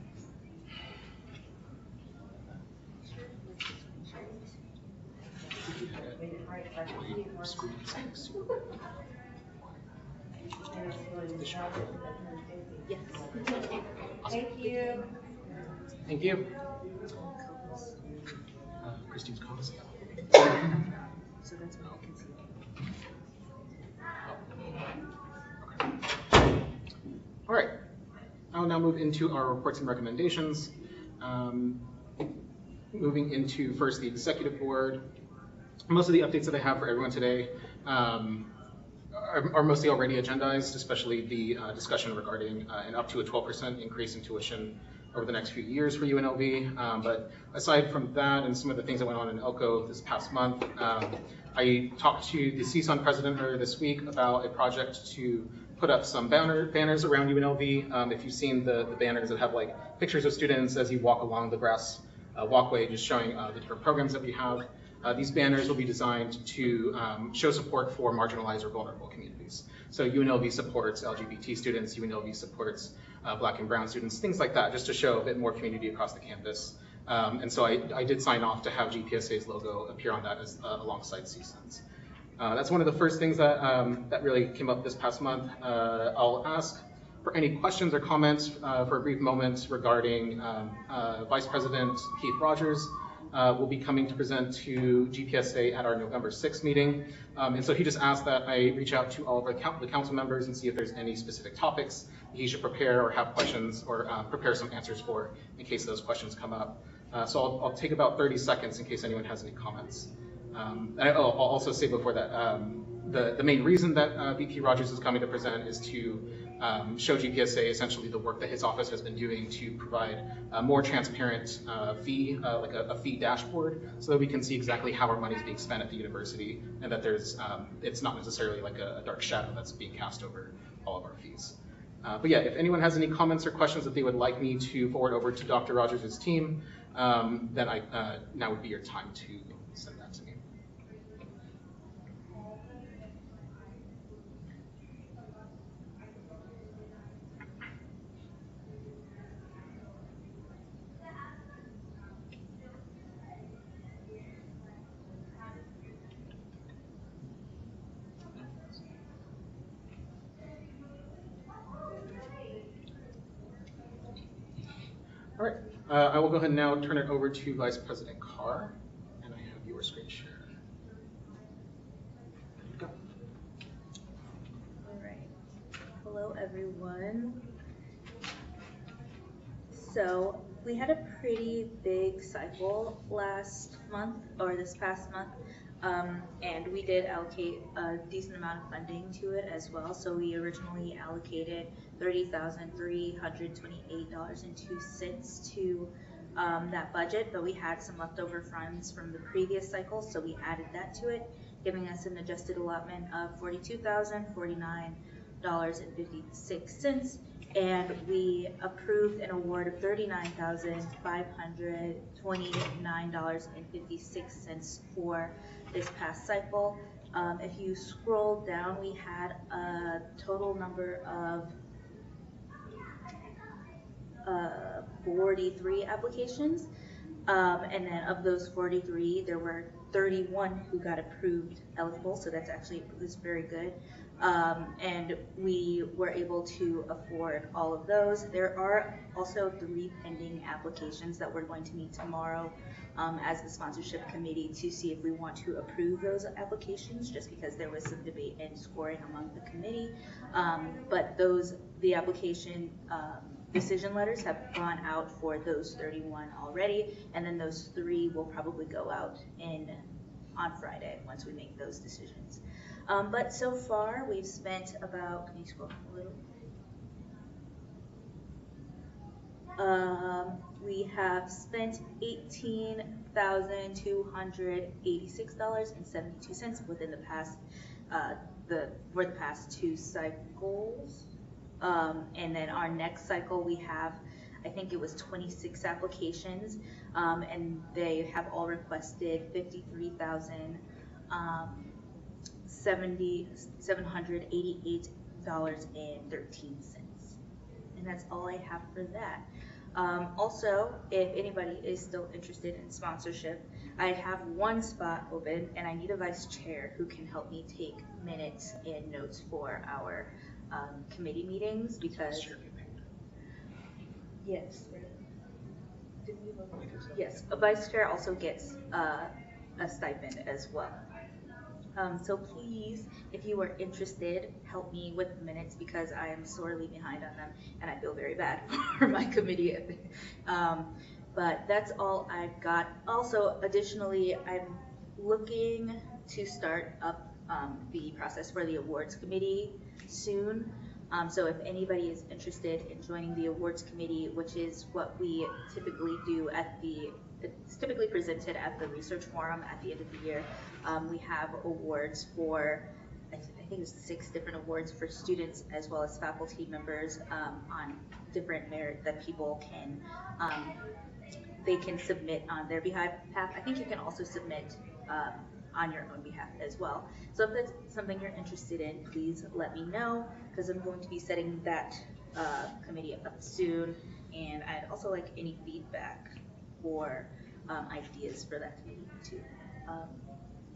Yes. Thank you. Thank you. Christine's comments. So that's what I can see. All right. I'll now move into our reports and recommendations. Moving into first the executive board. Most of the updates that I have for everyone today are mostly already agendized, especially the discussion regarding an up to a 12% increase in tuition over the next few years for UNLV. But aside from that and some of the things that went on in Elko this past month, I talked to the CSUN president earlier this week about a project to put up some banners around UNLV. If you've seen the banners that have like pictures of students as you walk along the grass walkway, just showing the different programs that we have. These banners will be designed to show support for marginalized or vulnerable communities. So UNLV supports LGBT students, UNLV supports Black and brown students, things like that, just to show a bit more community across the campus. And so I did sign off to have GPSA's logo appear on that as, alongside CSUN's. That's one of the first things that, that really came up this past month. I'll ask for any questions or comments for a brief moment regarding Vice President Keith Rogers. Will be coming to present to GPSA at our November 6th meeting. And so he just asked that I reach out to all of the council members and see if there's any specific topics he should prepare or have questions or prepare some answers for in case those questions come up. So I'll take about 30 seconds in case anyone has any comments. And I'll also say before that, the main reason that VP Rogers is coming to present is to show GPSA essentially the work that his office has been doing to provide a more transparent fee, like a fee dashboard, so that we can see exactly how our money is being spent at the university, and that there's it's not necessarily like a dark shadow that's being cast over all of our fees. But yeah, if anyone has any comments or questions that they would like me to forward over to Dr. Rogers' team, then now would be your time to send that to me. All right, I will go ahead and now turn it over to Vice President Carr, and I have your screen share. There you go. All right. Hello, everyone. So we had a pretty big cycle last month, or this past month, and we did allocate a decent amount of funding to it as well. So we originally allocated $30,328.02 to that budget, but we had some leftover funds from the previous cycle, so we added that to it, giving us an adjusted allotment of $42,049.56. And we approved an award of $39,529.56 for this past cycle. If you scroll down, we had a total number of 43 applications. And then of those 43, there were 31 who got approved eligible, so that's actually was very good. And we were able to afford all of those. There are also 3 pending applications that we're going to meet tomorrow as the sponsorship committee to see if we want to approve those applications, just because there was some debate and scoring among the committee. But the application decision letters have gone out for those 31 already, and then those 3 will probably go out on Friday once we make those decisions. But so far we've spent about, can you scroll a little? We have spent $18,286.72 within the past for the past 2 cycles. And then our next cycle we have, I think it was 26 applications, and they have all requested $53,788.13. And that's all I have for that. Also, if anybody is still interested in sponsorship, I have 1 spot open, and I need a vice chair who can help me take minutes and notes for our committee meetings, because yes, yes, a vice chair also gets a stipend as well. So please, if you are interested, help me with the minutes, because I am sorely behind on them and I feel very bad for my committee. But that's all I've got. Also, additionally, I'm looking to start up the process for the awards committee soon. So if anybody is interested in joining the awards committee, which is what we typically do it's typically presented at the research forum at the end of the year. We have awards for, I think it's 6 different awards for students as well as faculty members on different merit that people can, they can submit on their behalf. I think you can also submit on your own behalf as well. So if that's something you're interested in, please let me know, because I'm going to be setting that committee up soon. And I'd also like any feedback or ideas for that committee too.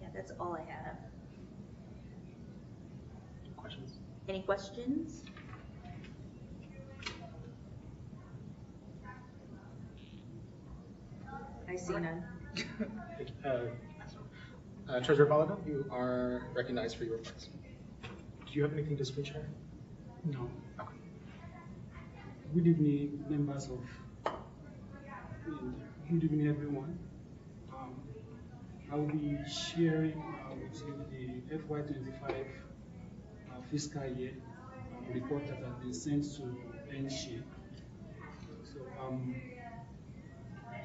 Yeah, that's all I have. Questions? Any questions? I see none. Treasurer Balaga, you are recognized for your remarks. Do you have anything to screen share? No. Okay. Good evening, members of, good evening, everyone. I will be sharing with you the FY25 fiscal year report that has been sent to NSHE. So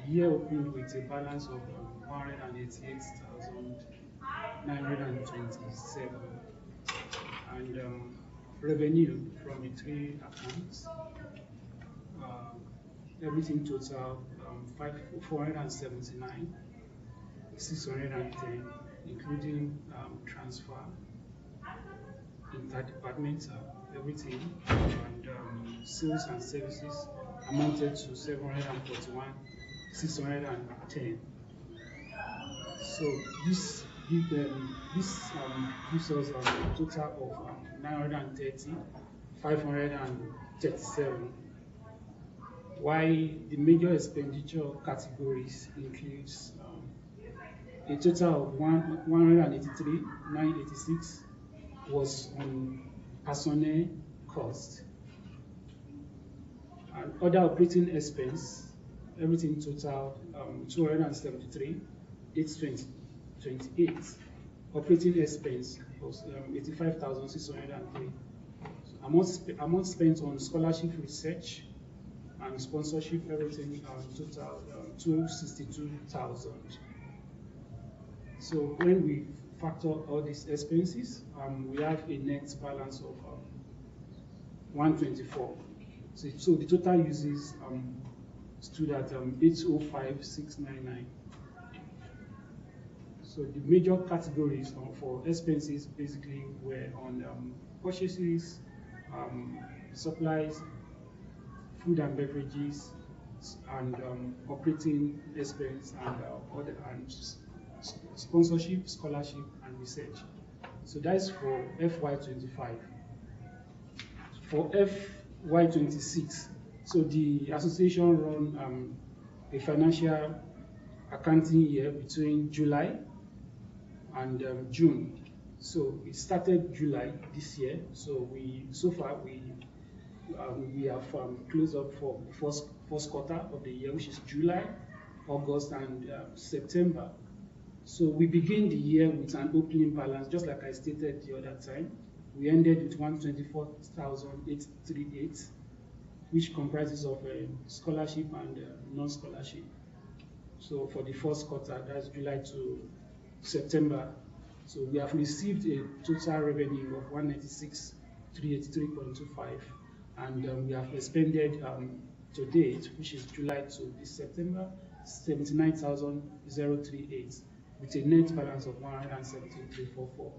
the year opened with a balance of 188,927, and revenue from the three accounts, everything total 479, 610, including transfer, interdepartmental, everything, and sales and services amounted to 741, 610. So this gives us a total of 930, 537. While the major expenditure categories includes a total of 183, 986 was on personnel cost, and other operating expense, everything total 273, 828. Operating expense was 85,603. Amount spent on scholarship research and sponsorship, everything total 262,000. So when we factor all these expenses, we have a net balance of 124. So the total uses stood at 805,699. So the major categories for expenses basically were on purchases, supplies, food and beverages, and operating expense, and other sponsorship, scholarship, and research. So that's for FY25. For FY26, so the association run a financial accounting year between July and June. So it started July this year. So so far we have closed up for the first quarter of the year, which is July, August, and September. So we begin the year with an opening balance, just like I stated the other time. We ended with 124,838, which comprises of scholarship and non-scholarship. So for the first quarter, that's July to September. So we have received a total revenue of 196,383.25, and we have expended to date, which is July to this September, 79,038, with a net balance of 117,344.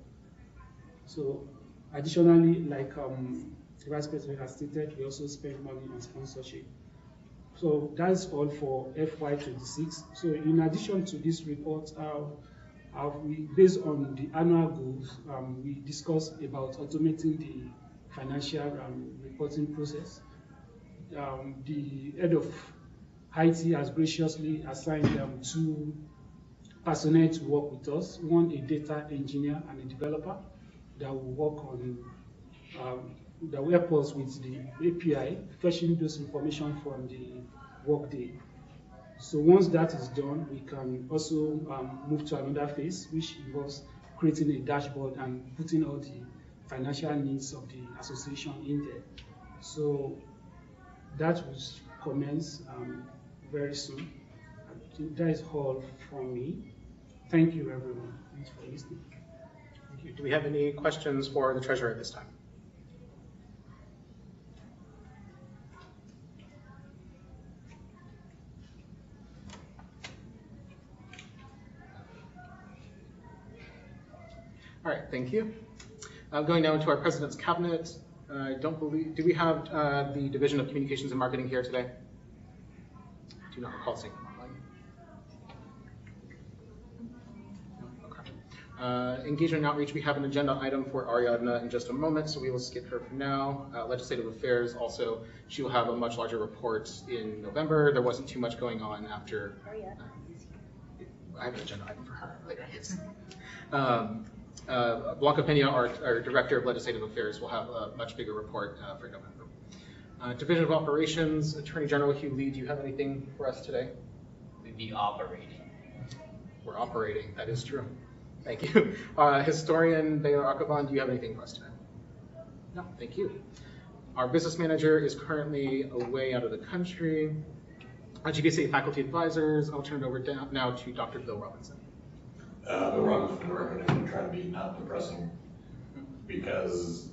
So additionally, like the Vice President has stated, we also spend money on sponsorship. So that's all for FY26. So in addition to this report, based on the annual goals, we discussed about automating the financial reporting process. The head of IT has graciously assigned 2 personnel to work with us, one a data engineer and a developer that will work on, that will help us with the API, fetching those information from the workday. So once that is done, we can also move to another phase, which involves creating a dashboard and putting all the financial needs of the association in there. So that will commence very soon. I think that is all from me. Thank you, everyone. Thanks for listening. Thank you. Do we have any questions for the treasurer at this time? All right, thank you. Going now into our president's cabinet. I don't believe, do we have the Division of Communications and Marketing here today? I do not recall seeing them online. Okay. Engagement and outreach, we have an agenda item for Ariadna in just a moment, so we will skip her for now. Legislative affairs, also, she will have a much larger report in November. There wasn't too much going on after. Ariadna is here. I have an agenda item for her later. Blanca Pena, our Director of Legislative Affairs, will have a much bigger report for November. Division of Operations, Attorney General Hugh Lee, do you have anything for us today? We'd be operating. We're operating, that is true. Thank you. Historian Bayo Akaban, do you have anything for us today? No, thank you. Our business manager is currently away out of the country. Our GPSA faculty advisors, I'll turn it over now to Dr. Bill Robinson. Bill Robinson, for the record, I'm trying to be not depressing because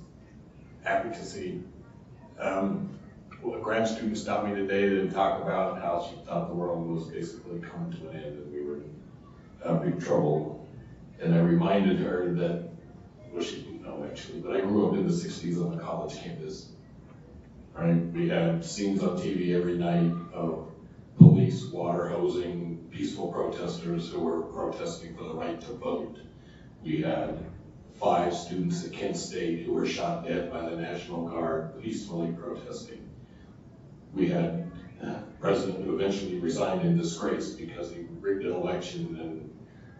advocacy. A grad student stopped me today to talk about how she thought the world was basically coming to an end and we were in big trouble. And I reminded her that, well, she didn't know actually, but I grew up in the 60s on a college campus. Right? We had scenes on TV every night of police water hosing peaceful protesters who were protesting for the right to vote. We had 5 students at Kent State who were shot dead by the National Guard peacefully protesting. We had a president who eventually resigned in disgrace because he rigged an election and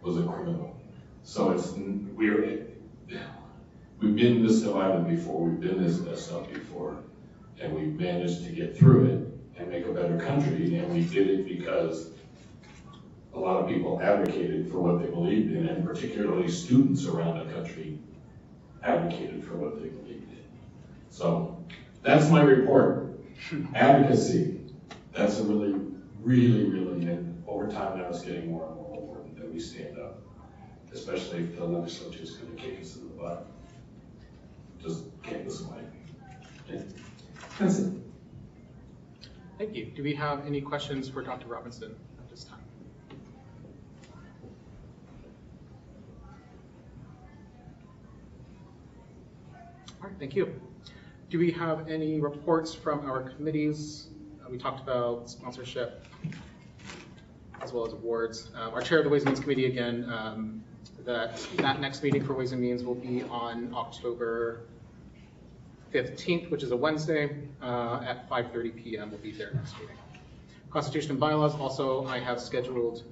was a criminal. So we've been this divided before, we've been this messed up before, and we've managed to get through it and make a better country, and we did it because a lot of people advocated for what they believed in, and particularly students around the country advocated for what they believed in. So that's my report. Advocacy, that's a really, and over time now it's getting more and more important that we stand up, especially if the legislature is going to kick us in the butt. Just can't this way. Okay. That's it. Thank you. Do we have any questions for Dr. Robinson at this time? All right, thank you. Do we have any reports from our committees? We talked about sponsorship as well as awards. Our chair of the Ways and Means Committee, again, that next meeting for Ways and Means will be on October 15th, which is a Wednesday, at 5:30 p.m. will be their next meeting. Constitution and bylaws also I have scheduled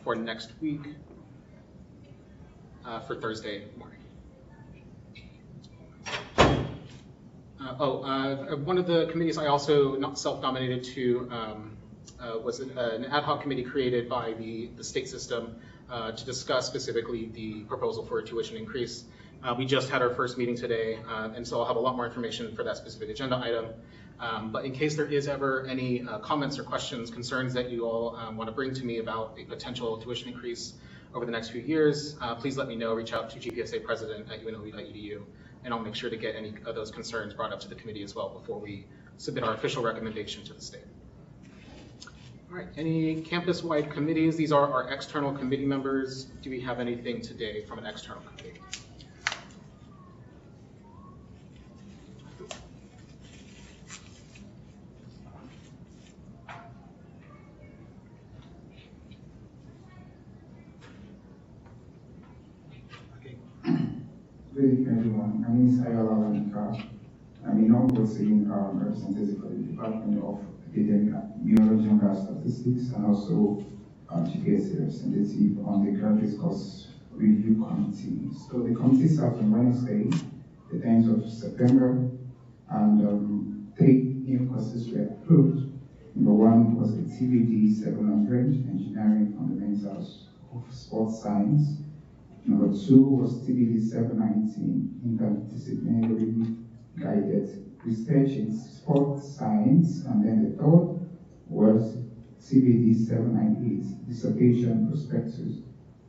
for next week for Thursday morning. One of the committees I also self-nominated to was an ad hoc committee created by the state system to discuss specifically the proposal for a tuition increase. We just had our first meeting today, and so I'll have a lot more information for that specific agenda item. But in case there is ever any comments or questions, concerns that you all want to bring to me about a potential tuition increase over the next few years, please let me know. Reach out to GPSA president at unlv.edu, and I'll make sure to get any of those concerns brought up to the committee as well before we submit our official recommendation to the state. All right, any campus-wide committees? These are our external committee members. Do we have anything today from an external committee? Good evening, everyone. My name is Ayola Wanika. I'm a non-voting representative for the Department of Academic Neurology and Statistics, and also GPSA representative on the Graduate Course Review Committee. So the committee sat on Wednesday, the 10th of September, and 3 new courses were approved. Number 1 was the TVD 700, Engineering Fundamentals of Sports Science. Number 2 was TBD 719, Interdisciplinary Guided Research in Sports Science. And then the third was TBD 798, Dissertation Prospectus.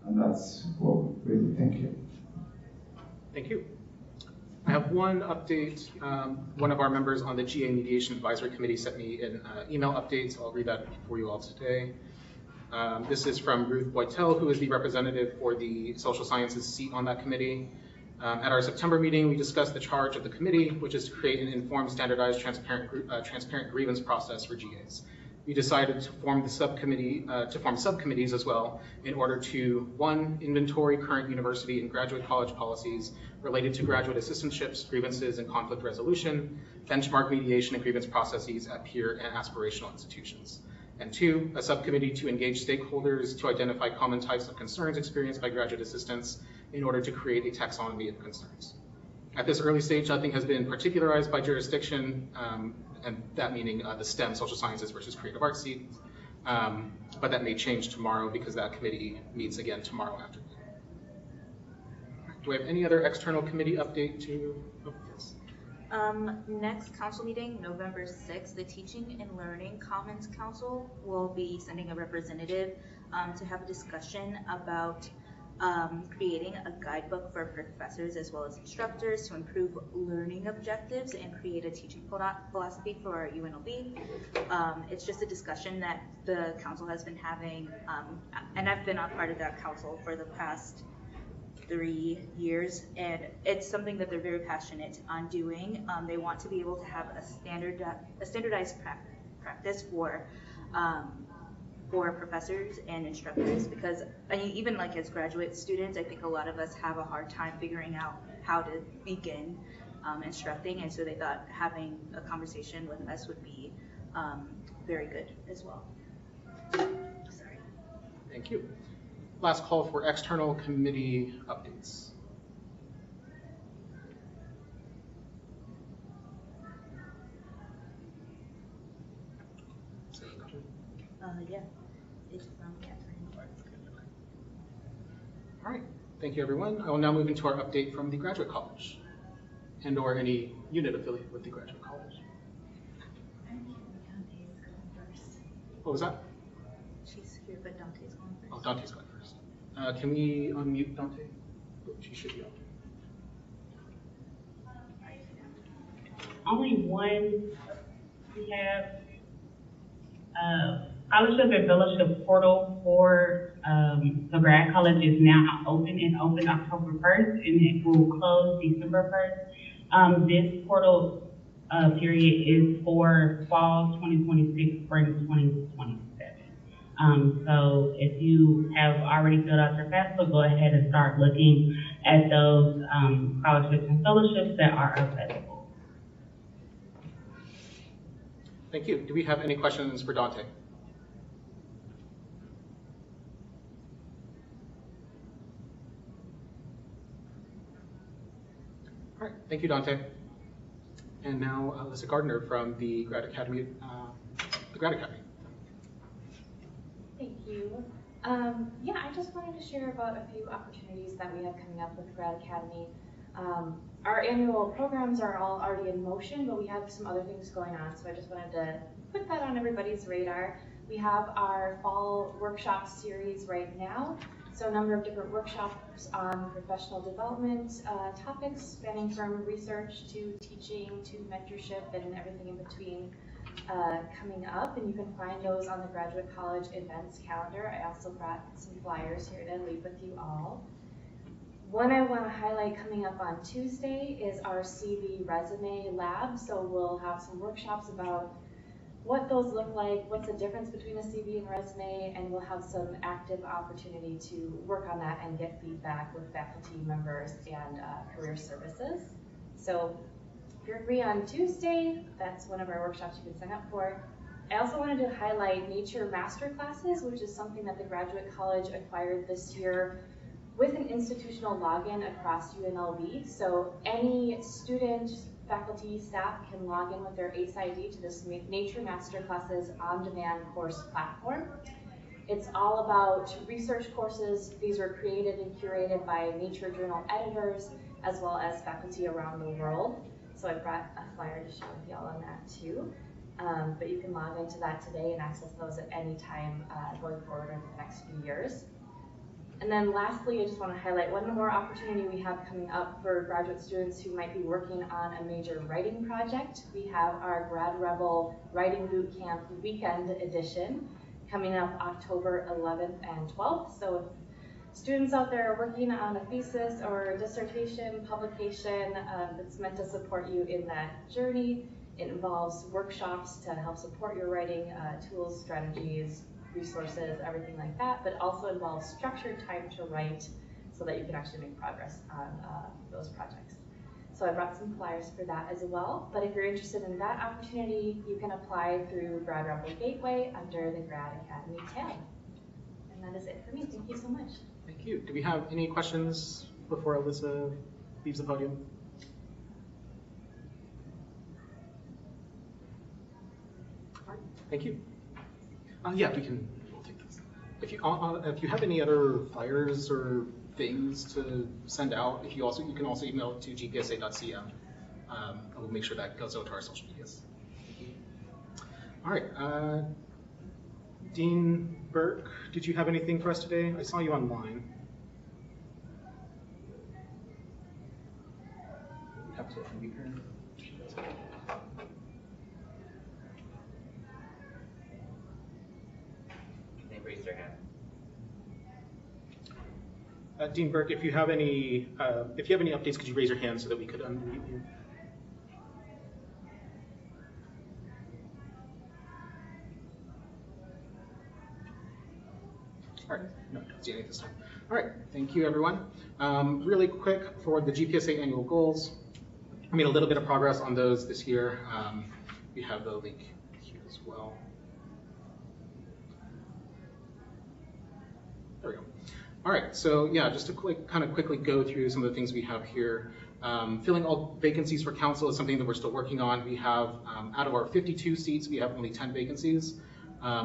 And that's all, really. Thank you. Thank you. I have one update. One of our members on the GA Mediation Advisory Committee sent me an email update, so I'll read that for you all today. This is from Ruth Boytel, who is the representative for the social sciences seat on that committee. At our September meeting, we discussed the charge of the committee, which is to create an informed, standardized, transparent grievance process for GAs. We decided to form the subcommittee, subcommittees as well, in order to, 1, inventory current university and graduate college policies related to graduate assistantships, grievances, and conflict resolution, benchmark mediation and grievance processes at peer and aspirational institutions. And 2, a subcommittee to engage stakeholders to identify common types of concerns experienced by graduate assistants in order to create a taxonomy of concerns. At this early stage, nothing has been particularized by jurisdiction, and that meaning the STEM, social sciences versus creative arts seat, but that may change tomorrow because that committee meets again tomorrow afternoon. Do we have any other external committee update to? Oh, yes. Next council meeting, November 6th, the Teaching and Learning Commons Council will be sending a representative to have a discussion about creating a guidebook for professors as well as instructors to improve learning objectives and create a teaching philosophy for our UNLV. It's just a discussion that the council has been having, and I've been a part of that council for the past 3 years, and it's something that they're very passionate on doing. They want to be able to have a standardized practice for professors and instructors, because I mean, even like as graduate students, I think a lot of us have a hard time figuring out how to begin instructing, and so they thought having a conversation with us would be very good as well. Sorry. Thank you. Last call for external committee updates. Yeah, it's from Catherine. All right, thank you everyone. I will now move into our update from the Graduate College and or any unit affiliated with the Graduate College. Dante's going first. What was that? She's here, but Dante's going first. Oh, Dante's going first. Can we unmute Dante? She should be on. Only one. We have scholarship and fellowship portal for the grad college is now open and opened October 1st, and it will close December 1st. This portal period is for fall 2026, spring 2027. So if you have already filled out your FAFSA, go ahead and start looking at those scholarships and fellowships that are available. Thank you. Do we have any questions for Dante? All right, thank you, Dante. And now Alyssa Gardner from the Grad Academy. Thank you. Yeah, I just wanted to share about a few opportunities that we have coming up with Grad Academy. Our annual programs are all already in motion, but we have some other things going on, so I just wanted to put that on everybody's radar. We have our fall workshop series right now, so a number of different workshops on professional development topics spanning from research to teaching to mentorship and everything in between coming up, and you can find those on the Graduate College events calendar. I also brought some flyers here to leave with you all. One I want to highlight coming up on Tuesday is our CV resume lab. So we'll have some workshops about what those look like, what's the difference between a CV and resume, and we'll have some active opportunity to work on that and get feedback with faculty members and career services. So if you're free on Tuesday, that's one of our workshops you can sign up for. I also wanted to highlight Nature Master Classes, which is something that the Graduate College acquired this year with an institutional login across UNLV. So any student, faculty, staff can log in with their ACE ID to this Nature Master Classes on-demand course platform. It's all about research courses. These were created and curated by Nature Journal editors, as well as faculty around the world. So I brought a flyer to share with y'all on that too. But you can log into that today and access those at any time going forward over the next few years. And then lastly, I just want to highlight one more opportunity we have coming up for graduate students who might be working on a major writing project. We have our Grad Rebel Writing Boot Camp Weekend Edition coming up October 11th and 12th. So if students out there are working on a thesis or a dissertation publication that's meant to support you in that journey, it involves workshops to help support your writing tools, strategies, resources, everything like that, but also involves structured time to write so that you can actually make progress on those projects. So I brought some flyers for that as well, but if you're interested in that opportunity, you can apply through Grad Rebel Gateway under the Grad Academy tab. And that is it for me. Thank you so much. Thank you. Do we have any questions before Alyssa leaves the podium? All right, thank you. Yeah, we'll take this. If you have any other flyers or things to send out, you can also email it to gpsa.cm. I will make sure that goes out to our social medias. All right, Dean Burke, did you have anything for us today? I saw you online. We have to unmute her. They raised their hand. Dean Burke, if you have any updates, could you raise your hand so that we could unmute you? All right, no, don't see any this time. All right, thank you, everyone. Really quick for the GPSA annual goals. I made a little bit of progress on those this year. We have the link here as well. There we go. All right, so yeah, just to kind of quickly go through some of the things we have here. Filling all vacancies for council is something that we're still working on. We have, out of our 52 seats, we have only 10 vacancies,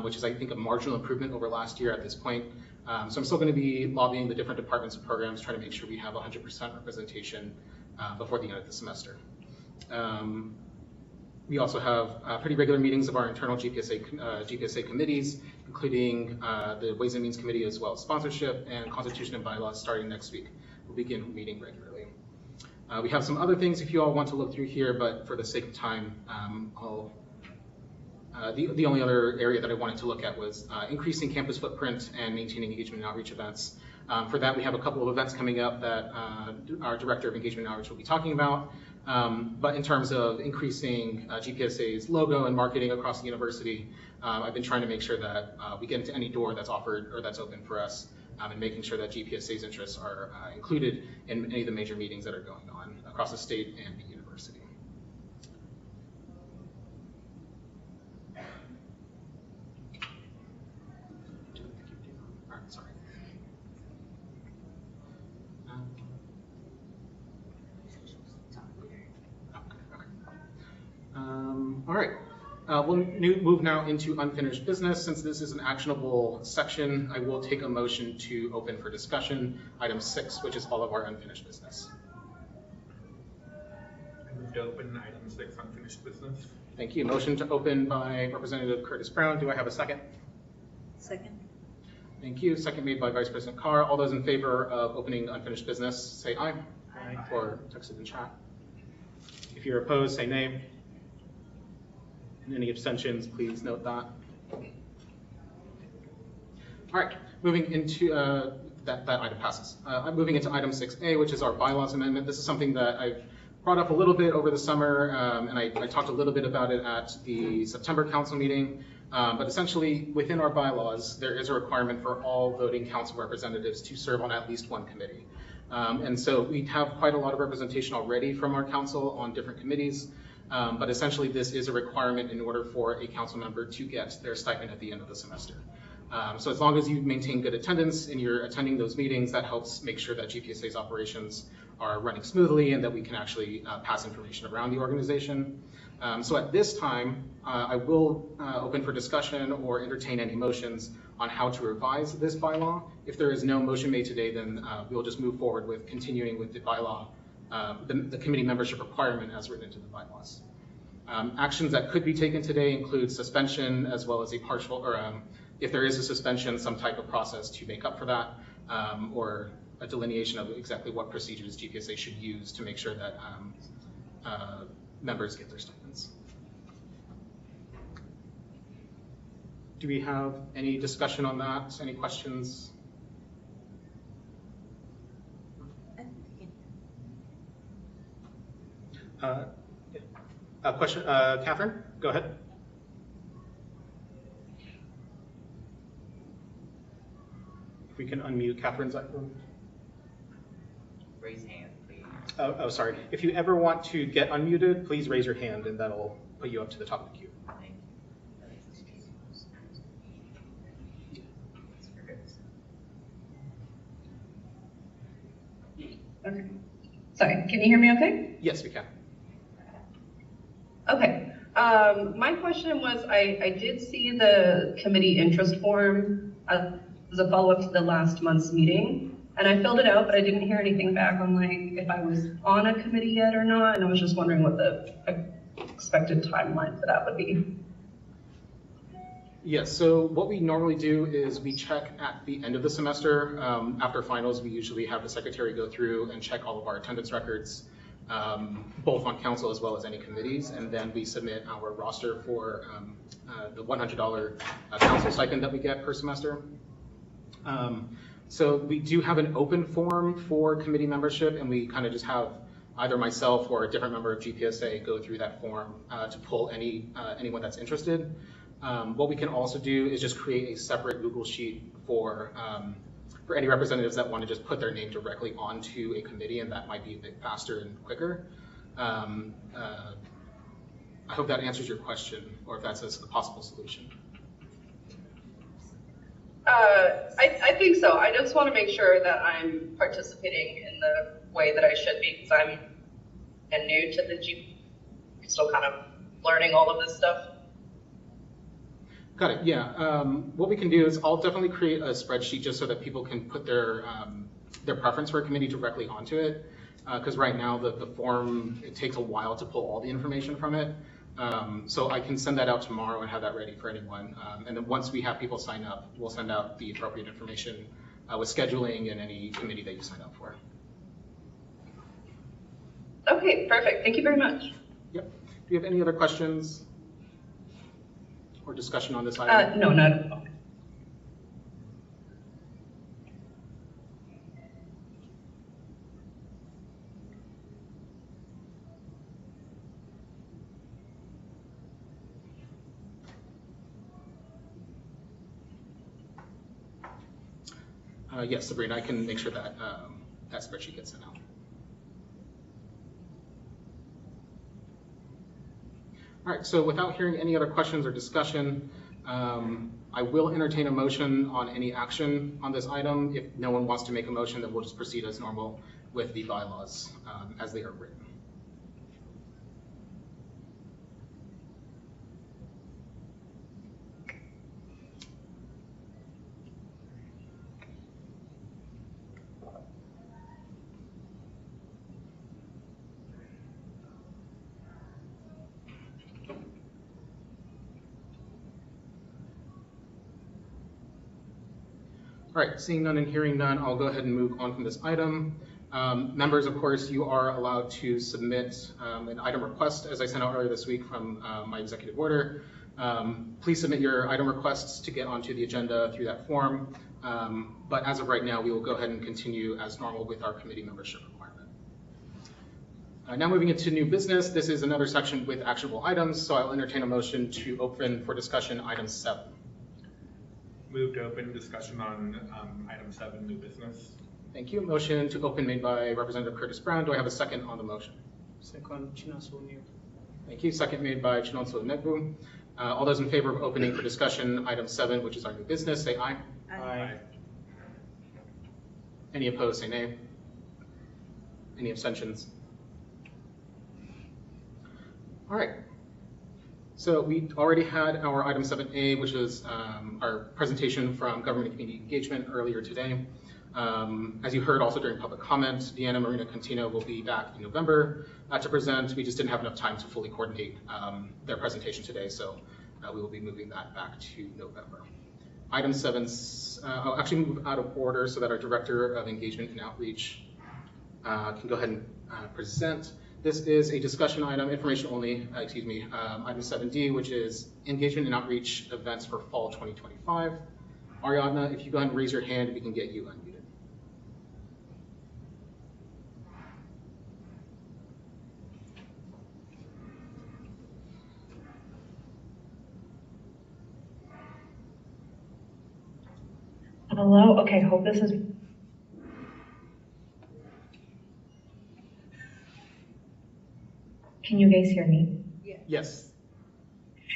which is, I think, a marginal improvement over last year at this point. So I'm still going to be lobbying the different departments and programs, trying to make sure we have 100% representation before the end of the semester. We also have pretty regular meetings of our internal GPSA committees, including the Ways and Means Committee, as well as sponsorship and Constitution and Bylaws starting next week. We'll begin meeting regularly. We have some other things if you all want to look through here, but for the sake of time, the only other area that I wanted to look at was increasing campus footprint and maintaining engagement and outreach events. For that, we have a couple of events coming up that our Director of Engagement and Outreach will be talking about. But in terms of increasing GPSA's logo and marketing across the university, I've been trying to make sure that we get into any door that's offered or that's open for us, and making sure that GPSA's interests are included in any of the major meetings that are going on across the state and the university. All right, we'll move now into unfinished business. Since this is an actionable section, I will take a motion to open for discussion, item 6, which is all of our unfinished business. I move to open item 6, unfinished business. Thank you. Motion to open by Representative Curtis Brown. Do I have a second? Second. Thank you. Second made by Vice President Carr. All those in favor of opening unfinished business, say aye. Aye. Or text it in chat. If you're opposed, say nay. And any abstentions, please note that. All right, moving into that item passes. I'm moving into item 6A, which is our bylaws amendment. This is something that I've brought up a little bit over the summer, and I talked a little bit about it at the September council meeting. But essentially, within our bylaws, there is a requirement for all voting council representatives to serve on at least one committee. And so we have quite a lot of representation already from our council on different committees. But essentially, this is a requirement in order for a council member to get their stipend at the end of the semester. So as long as you maintain good attendance and you're attending those meetings, that helps make sure that GPSA's operations are running smoothly and that we can actually pass information around the organization. So at this time, I will open for discussion or entertain any motions on how to revise this bylaw. If there is no motion made today, then we'll just move forward with continuing with the bylaw, the committee membership requirement as written into the bylaws. Actions that could be taken today include suspension, as well as a partial, or if there is a suspension, some type of process to make up for that, or a delineation of exactly what procedures GPSA should use to make sure that members get their stipends. Do we have any discussion on that? Any questions? A question, Catherine, go ahead. If we can unmute Catherine's iPhone. Raise hand, please. Oh, sorry. If you ever want to get unmuted, please raise your hand and that'll put you up to the top of the queue. Thank you. Okay. Sorry, can you hear me okay? Yes, we can. Okay. My question was, I did see the committee interest form as a follow-up to the last month's meeting. And I filled it out, but I didn't hear anything back on like if I was on a committee yet or not, and I was just wondering what the expected timeline for that would be. Yes, so what we normally do is we check at the end of the semester. After finals, we usually have the secretary go through and check all of our attendance records, both on council as well as any committees, and then we submit our roster for the $100 council stipend that we get per semester. So we do have an open form for committee membership, and we kind of just have either myself or a different member of GPSA go through that form to pull anyone that's interested. What we can also do is just create a separate Google Sheet for any representatives that want to just put their name directly onto a committee, and that might be a bit faster and quicker. I hope that answers your question, or if that's a possible solution. I think so. I just want to make sure that I'm participating in the way that I should be, because I'm new to the G, still kind of learning all of this stuff. Got it, yeah. What we can do is I'll definitely create a spreadsheet just so that people can put their preference for a committee directly onto it. Because right now the form, it takes a while to pull all the information from it. So I can send that out tomorrow and have that ready for anyone. And then once we have people sign up, we'll send out the appropriate information with scheduling and any committee that you sign up for. Okay, perfect. Thank you very much. Yep. Do you have any other questions or discussion on this item? No, not at all. Yes, Sabrina, I can make sure that that spreadsheet gets sent out. All right, so without hearing any other questions or discussion, I will entertain a motion on any action on this item. If no one wants to make a motion, then we'll just proceed as normal with the bylaws as they are written. All right, seeing none and hearing none, I'll go ahead and move on from this item. Members, of course, you are allowed to submit an item request, as I sent out earlier this week from my executive order. Please submit your item requests to get onto the agenda through that form. But as of right now, we will go ahead and continue as normal with our committee membership requirement. Now moving into new business, this is another section with actionable items, so I'll entertain a motion to open for discussion item 7. Move to open discussion on item 7, new business. Thank you. Motion to open made by Representative Curtis Brown. Do I have a second on the motion? Second, Chinonso New. Thank you. Second made by Chinonso Negbu. All those in favor of opening for discussion item 7, which is our new business, say aye. Aye. Any opposed, say nay. Any abstentions? All right. So we already had our item 7A, which is our presentation from Government and Community Engagement earlier today. As you heard also during public comment, Deanna Marina Contino will be back in November to present. We just didn't have enough time to fully coordinate their presentation today, so we will be moving that back to November. Item 7, I'll actually move out of order so that our Director of Engagement and Outreach can go ahead and present. This is a discussion item, information only, item 7D, which is engagement and outreach events for fall 2025. Ariadna, if you go ahead and raise your hand, we can get you unmuted. Hello, okay, hope this is. Can you guys hear me? Yes.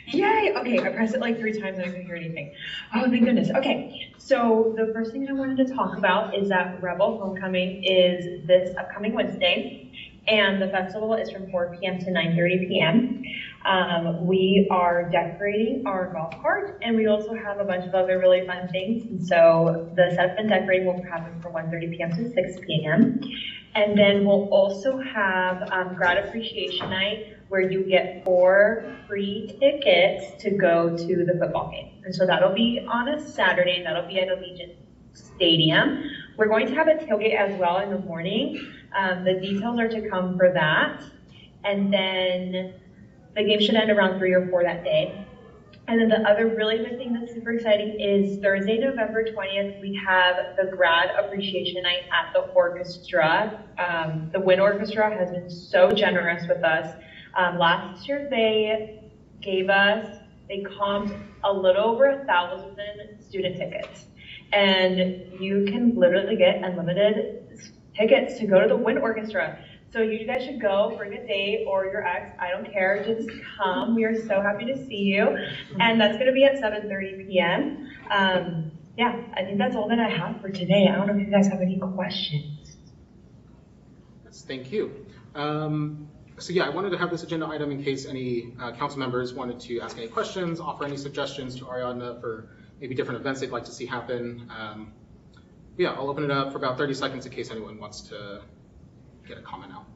Yay! Okay, I pressed it like 3 times and I couldn't hear anything. Oh, thank goodness. Okay, so the first thing I wanted to talk about is that Rebel Homecoming is this upcoming Wednesday, and the festival is from 4 p.m. to 9:30 p.m. We are decorating our golf cart, and we also have a bunch of other really fun things. And so the setup and decorating will happen from 1:30 p.m. to 6 p.m. And then we'll also have grad appreciation night, where you get 4 free tickets to go to the football game. And so that'll be on a Saturday, and that'll be at Allegiant Stadium. We're going to have a tailgate as well in the morning. The details are to come for that. And then the game should end around 3 or 4 that day. And then the other really good thing that's super exciting is Thursday, November 20th, we have the grad appreciation night at the orchestra. The Wind Orchestra has been so generous with us. Last year they comped a little over 1,000 student tickets. And you can literally get unlimited tickets to go to the Wind Orchestra. So you guys should go, bring a date or your ex, I don't care, just come. We are so happy to see you. And that's gonna be at 7:30 p.m. Yeah, I think that's all that I have for today. I don't know if you guys have any questions. Yes, thank you. So yeah, I wanted to have this agenda item in case any council members wanted to ask any questions, offer any suggestions to Ariadna for maybe different events they'd like to see happen. Yeah, I'll open it up for about 30 seconds in case anyone wants to get a comment out.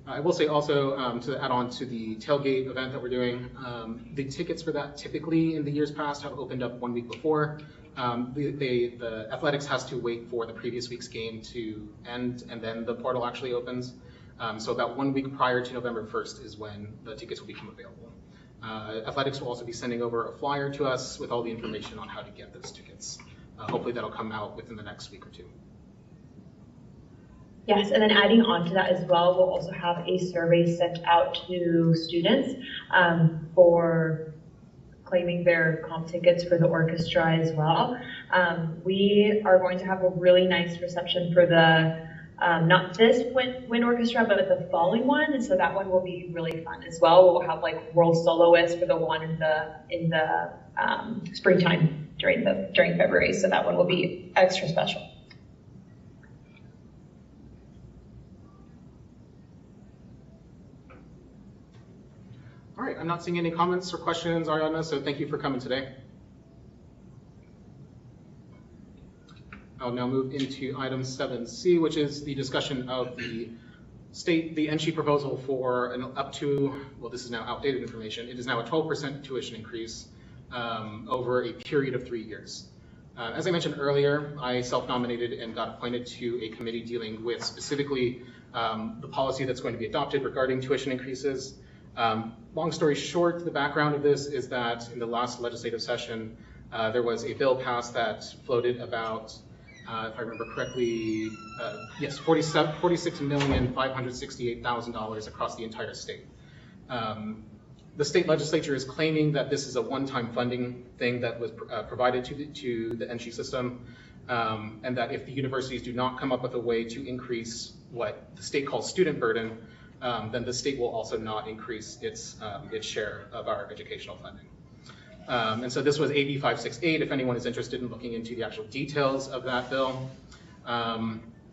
I will say also, to add on to the tailgate event that we're doing, the tickets for that typically in the years past have opened up 1 week before. The athletics has to wait for the previous week's game to end, and then the portal actually opens. So about 1 week prior to November 1st is when the tickets will become available. Athletics will also be sending over a flyer to us with all the information on how to get those tickets. Hopefully that'll come out within the next week or 2. Yes, and then adding on to that as well, we'll also have a survey sent out to students for claiming their comp tickets for the orchestra as well. We are going to have a really nice reception for the, not this wind orchestra, but the following one, and so that one will be really fun as well. We'll have like world soloists for the one in the springtime during February, so that one will be extra special. All right, I'm not seeing any comments or questions, Ariadna, so thank you for coming today. I'll now move into item 7C, which is the discussion of the NC proposal for an up to, well, this is now outdated information. It is now a 12% tuition increase over a period of 3 years. As I mentioned earlier, I self-nominated and got appointed to a committee dealing with specifically the policy that's going to be adopted regarding tuition increases. Long story short, the background of this is that in the last legislative session, there was a bill passed that floated about, if I remember correctly, yes, $46,568,000 across the entire state. The state legislature is claiming that this is a one-time funding thing that was provided to the NC system, and that if the universities do not come up with a way to increase what the state calls student burden, then the state will also not increase its share of our educational funding. And so this was AB 568, if anyone is interested in looking into the actual details of that bill.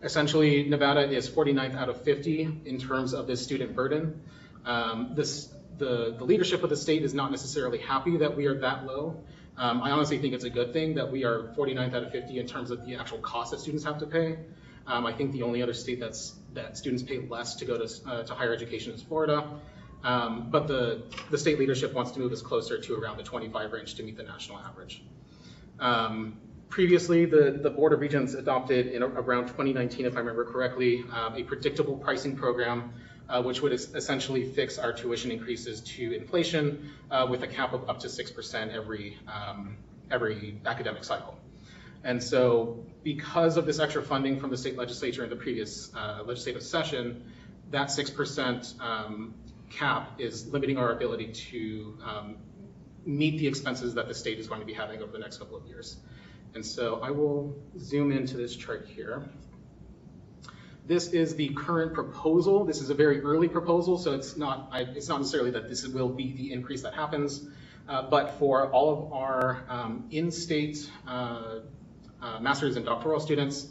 Essentially, Nevada is 49th out of 50 in terms of this student burden. The leadership of the state is not necessarily happy that we are that low. I honestly think it's a good thing that we are 49th out of 50 in terms of the actual cost that students have to pay. I think the only other state that students pay less to go to higher education is Florida. But the state leadership wants to move us closer to around the 25 range to meet the national average. Previously, the Board of Regents adopted in around 2019, if I remember correctly, a predictable pricing program, which would essentially fix our tuition increases to inflation with a cap of up to 6% every academic cycle. And so because of this extra funding from the state legislature in the previous legislative session, that 6% cap is limiting our ability to meet the expenses that the state is going to be having over the next couple of years. And so I will zoom into this chart here. This is the current proposal. This is a very early proposal, so it's not necessarily that this will be the increase that happens, but for all of our in-state master's and doctoral students,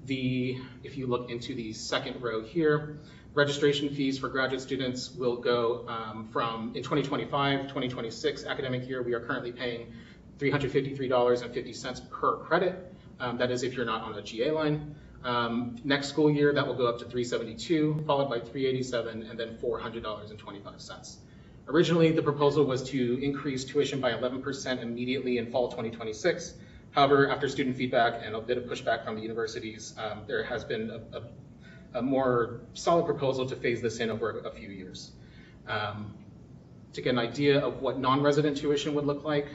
if you look into the second row here, registration fees for graduate students will go from, in 2025-2026 academic year, we are currently paying $353.50 per credit. That is if you're not on a GA line. Next school year, that will go up to $372, followed by $387, and then $400.25. Originally, the proposal was to increase tuition by 11% immediately in fall 2026. However, after student feedback and a bit of pushback from the universities, there has been a more solid proposal to phase this in over a few years. To get an idea of what non-resident tuition would look like,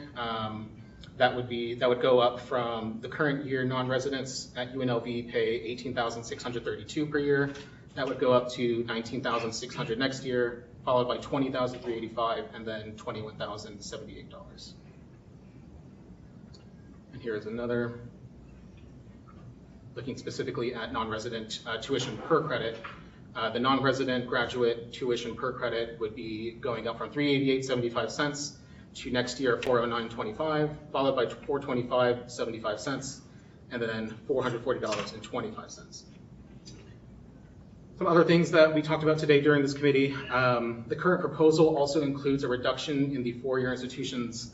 that would go up from the current year. Non-residents at UNLV pay $18,632 per year. That would go up to $19,600 next year, followed by $20,385, and then $21,078. And here is another, looking specifically at non-resident tuition per credit. The non-resident graduate tuition per credit would be going up from $388.75 to next year $409.25, followed by $425.75, and then $440.25. Some other things that we talked about today during this committee, the current proposal also includes a reduction in the four-year institutions,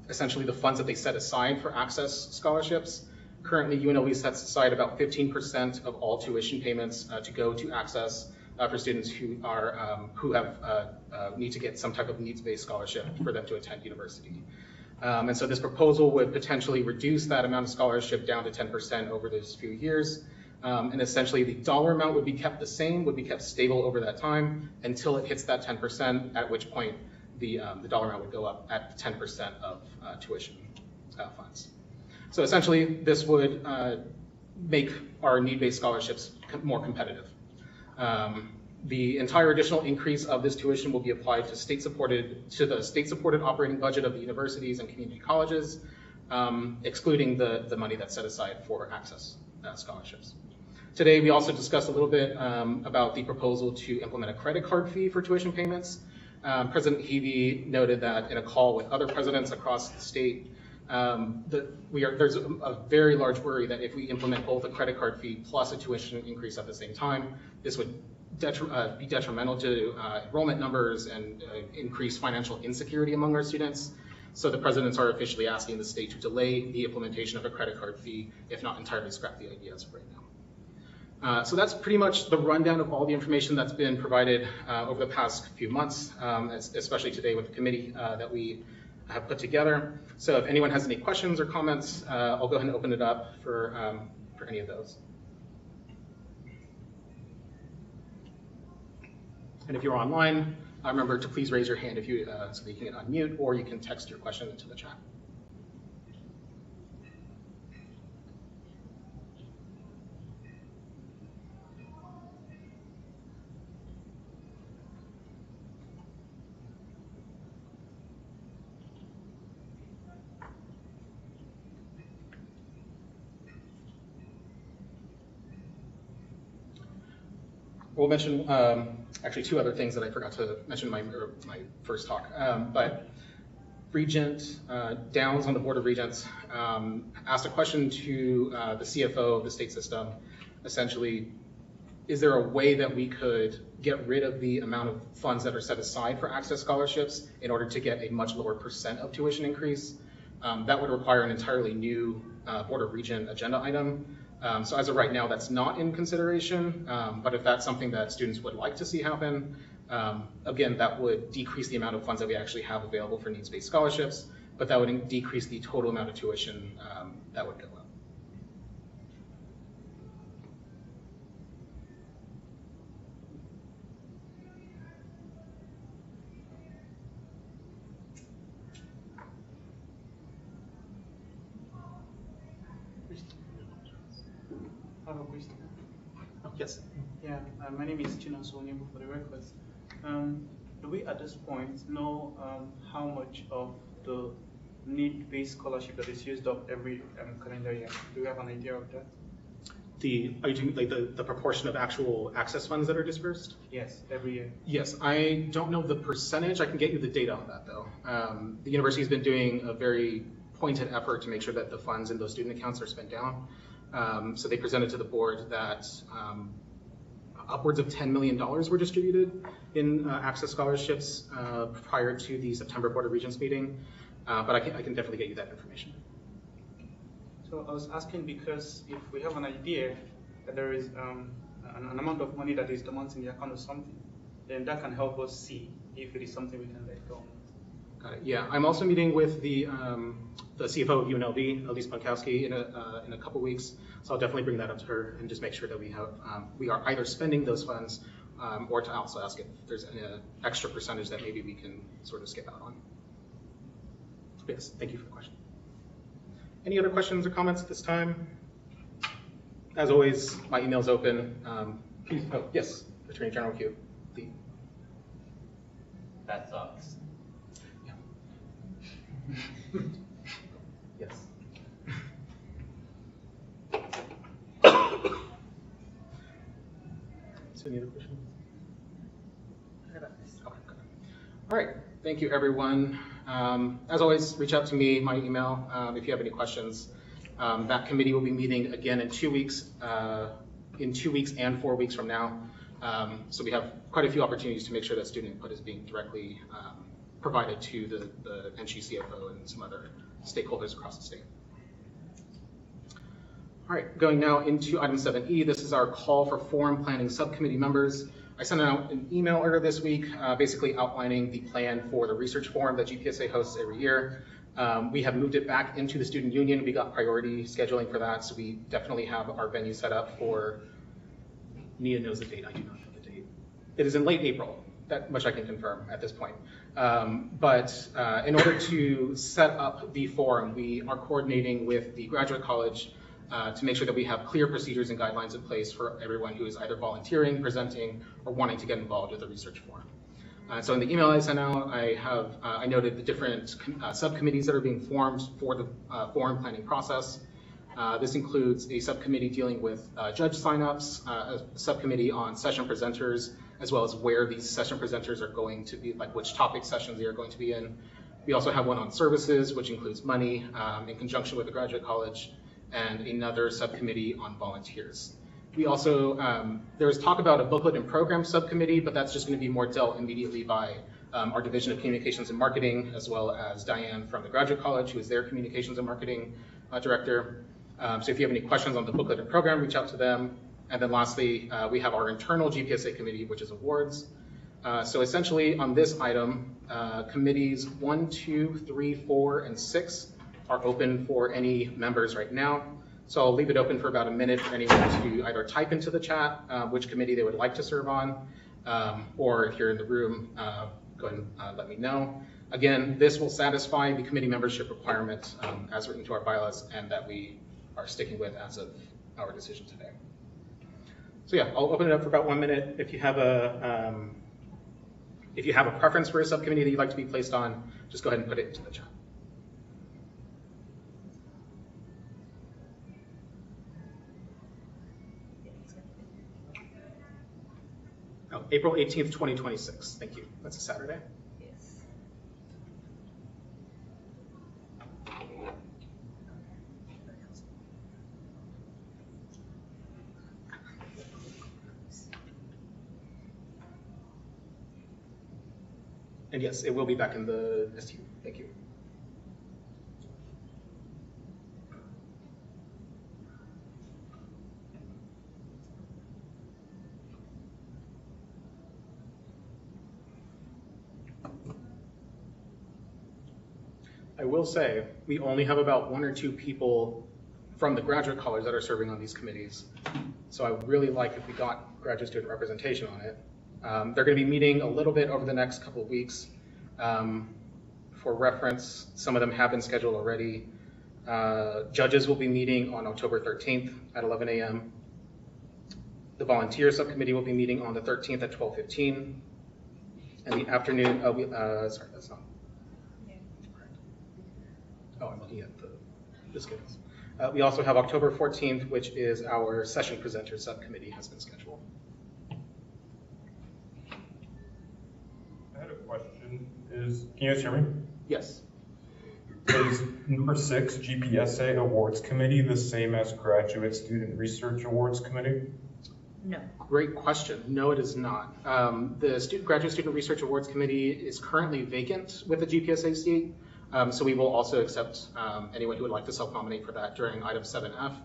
essentially the funds that they set aside for access scholarships. Currently, UNLV sets aside about 15% of all tuition payments to go to access for students who need to get some type of needs-based scholarship for them to attend university. And so this proposal would potentially reduce that amount of scholarship down to 10% over those few years. And essentially the dollar amount would be kept the same, would be kept stable over that time until it hits that 10%, at which point the dollar amount would go up at 10% of tuition funds. So essentially this would make our need-based scholarships more competitive. The entire additional increase of this tuition will be applied to the state-supported operating budget of the universities and community colleges, excluding the money that's set aside for access scholarships. Today, we also discussed a little bit about the proposal to implement a credit card fee for tuition payments. President Hebe noted that in a call with other presidents across the state, there's a very large worry that if we implement both a credit card fee plus a tuition increase at the same time, this would be detrimental to enrollment numbers and increase financial insecurity among our students. So the presidents are officially asking the state to delay the implementation of a credit card fee, if not entirely scrap the idea as of right now. So that's pretty much the rundown of all the information that's been provided over the past few months, especially today with the committee that we have put together. So if anyone has any questions or comments, I'll go ahead and open it up for any of those. And if you're online, remember to please raise your hand if you, so that you can unmute, or you can text your question into the chat. We'll mention actually two other things that I forgot to mention in my first talk. But Regent Downs on the Board of Regents asked a question to the CFO of the state system. Essentially, is there a way that we could get rid of the amount of funds that are set aside for access scholarships in order to get a much lower percent of tuition increase? That would require an entirely new Board of Regent agenda item. So as of right now, that's not in consideration, but if that's something that students would like to see happen, again, that would decrease the amount of funds that we actually have available for needs-based scholarships, but that would decrease the total amount of tuition that would go up. I have a question. Oh, yes. Yeah, my name is Chino Sonyim for the records. Do we at this point know how much of the need-based scholarship that is used up every calendar year? Do we have an idea of that? are you doing like the proportion of actual access funds that are dispersed? Yes, every year. Yes, I don't know the percentage. I can get you the data on that though. The university has been doing a very pointed effort to make sure that the funds in those student accounts are spent down. So they presented to the board that upwards of $10 million were distributed in access scholarships prior to the September Board of Regents meeting, but I can definitely get you that information. So I was asking because if we have an idea that there is an amount of money that is dormant in the account or something, then that can help us see if it is something we can let go. Got it. Yeah, I'm also meeting with the CFO of UNLV, Elise Bonkowski, in a couple weeks. So I'll definitely bring that up to her and just make sure that we are either spending those funds or to also ask if there's an extra percentage that maybe we can sort of skip out on. Yes, thank you for the question. Any other questions or comments at this time? As always, my email's open. Please, yes, Attorney General Q. That sucks. Yes. So any other questions? Okay, all right, thank you everyone. As always, reach out to me, my email, if you have any questions. That committee will be meeting again in 2 weeks, and 4 weeks from now. So we have quite a few opportunities to make sure that student input is being directly provided to the NC CFO and some other stakeholders across the state. All right, going now into item 7E, this is our call for forum planning subcommittee members. I sent out an email earlier this week, basically outlining the plan for the research forum that GPSA hosts every year. We have moved it back into the student union. We got priority scheduling for that, so we definitely have our venue set up for, Nia knows the date, I do not know the date. It is in late April, that much I can confirm at this point. But in order to set up the forum, we are coordinating with the graduate college to make sure that we have clear procedures and guidelines in place for everyone who is either volunteering, presenting, or wanting to get involved with the research forum. So in the email I sent out, I noted the different subcommittees that are being formed for the forum planning process. This includes a subcommittee dealing with judge signups, a subcommittee on session presenters, as well as where these session presenters are going to be, like which topic sessions they are going to be in. We also have one on services, which includes money in conjunction with the graduate college, and another subcommittee on volunteers. We also, there's talk about a booklet and program subcommittee, but that's just going to be more dealt immediately by our Division of Communications and Marketing, as well as Diane from the Graduate College, who is their Communications and Marketing Director. So if you have any questions on the booklet and program, reach out to them. And then lastly, we have our internal GPSA committee, which is awards. So essentially on this item, committees 1, 2, 3, 4, and 6 are open for any members right now. So I'll leave it open for about a minute for anyone to either type into the chat which committee they would like to serve on, or if you're in the room, go ahead and let me know. Again, this will satisfy the committee membership requirement as written to our bylaws and that we are sticking with as of our decision today. So yeah, I'll open it up for about 1 minute. If you have a preference for a subcommittee that you'd like to be placed on, just go ahead and put it into the chat. Oh, April 18th, 2026. Thank you. That's a Saturday. Yes. And yes, it will be back in the STU. Thank you. I will say, we only have about 1 or 2 people from the graduate college that are serving on these committees. So I would really like if we got graduate student representation on it. They're going to be meeting a little bit over the next couple of weeks. For reference, some of them have been scheduled already. Judges will be meeting on October 13th at 11 a.m. The volunteer subcommittee will be meeting on the 13th at 12:15. And the afternoon, sorry, that's not. Oh, I'm looking at the This goes. We also have October 14th, which is our session presenter subcommittee has been scheduled. I had a question. Can you guys hear me? Yes. Is number 6 GPSA Awards Committee the same as Graduate Student Research Awards Committee? No. Great question. No, it is not. The Graduate Student Research Awards Committee is currently vacant with the GPSA seat, so we will also accept anyone who would like to self-nominate for that during item 7F.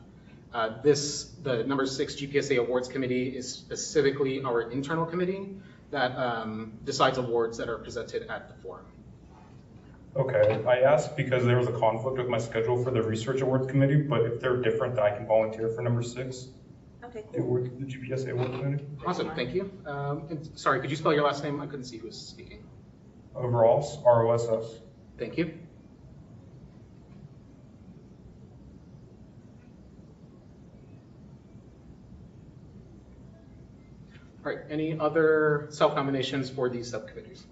The number 6 GPSA Awards Committee is specifically our internal committee that decides awards that are presented at the forum. Okay, I asked because there was a conflict with my schedule for the Research Awards Committee, but if they're different, then I can volunteer for number 6. Okay, cool. The GPSA Awards Committee. Awesome, thank you. And sorry, could you spell your last name? I couldn't see who was speaking. Ross, R-O-S-S. Thank you. All right, any other self-nominations for these subcommittees?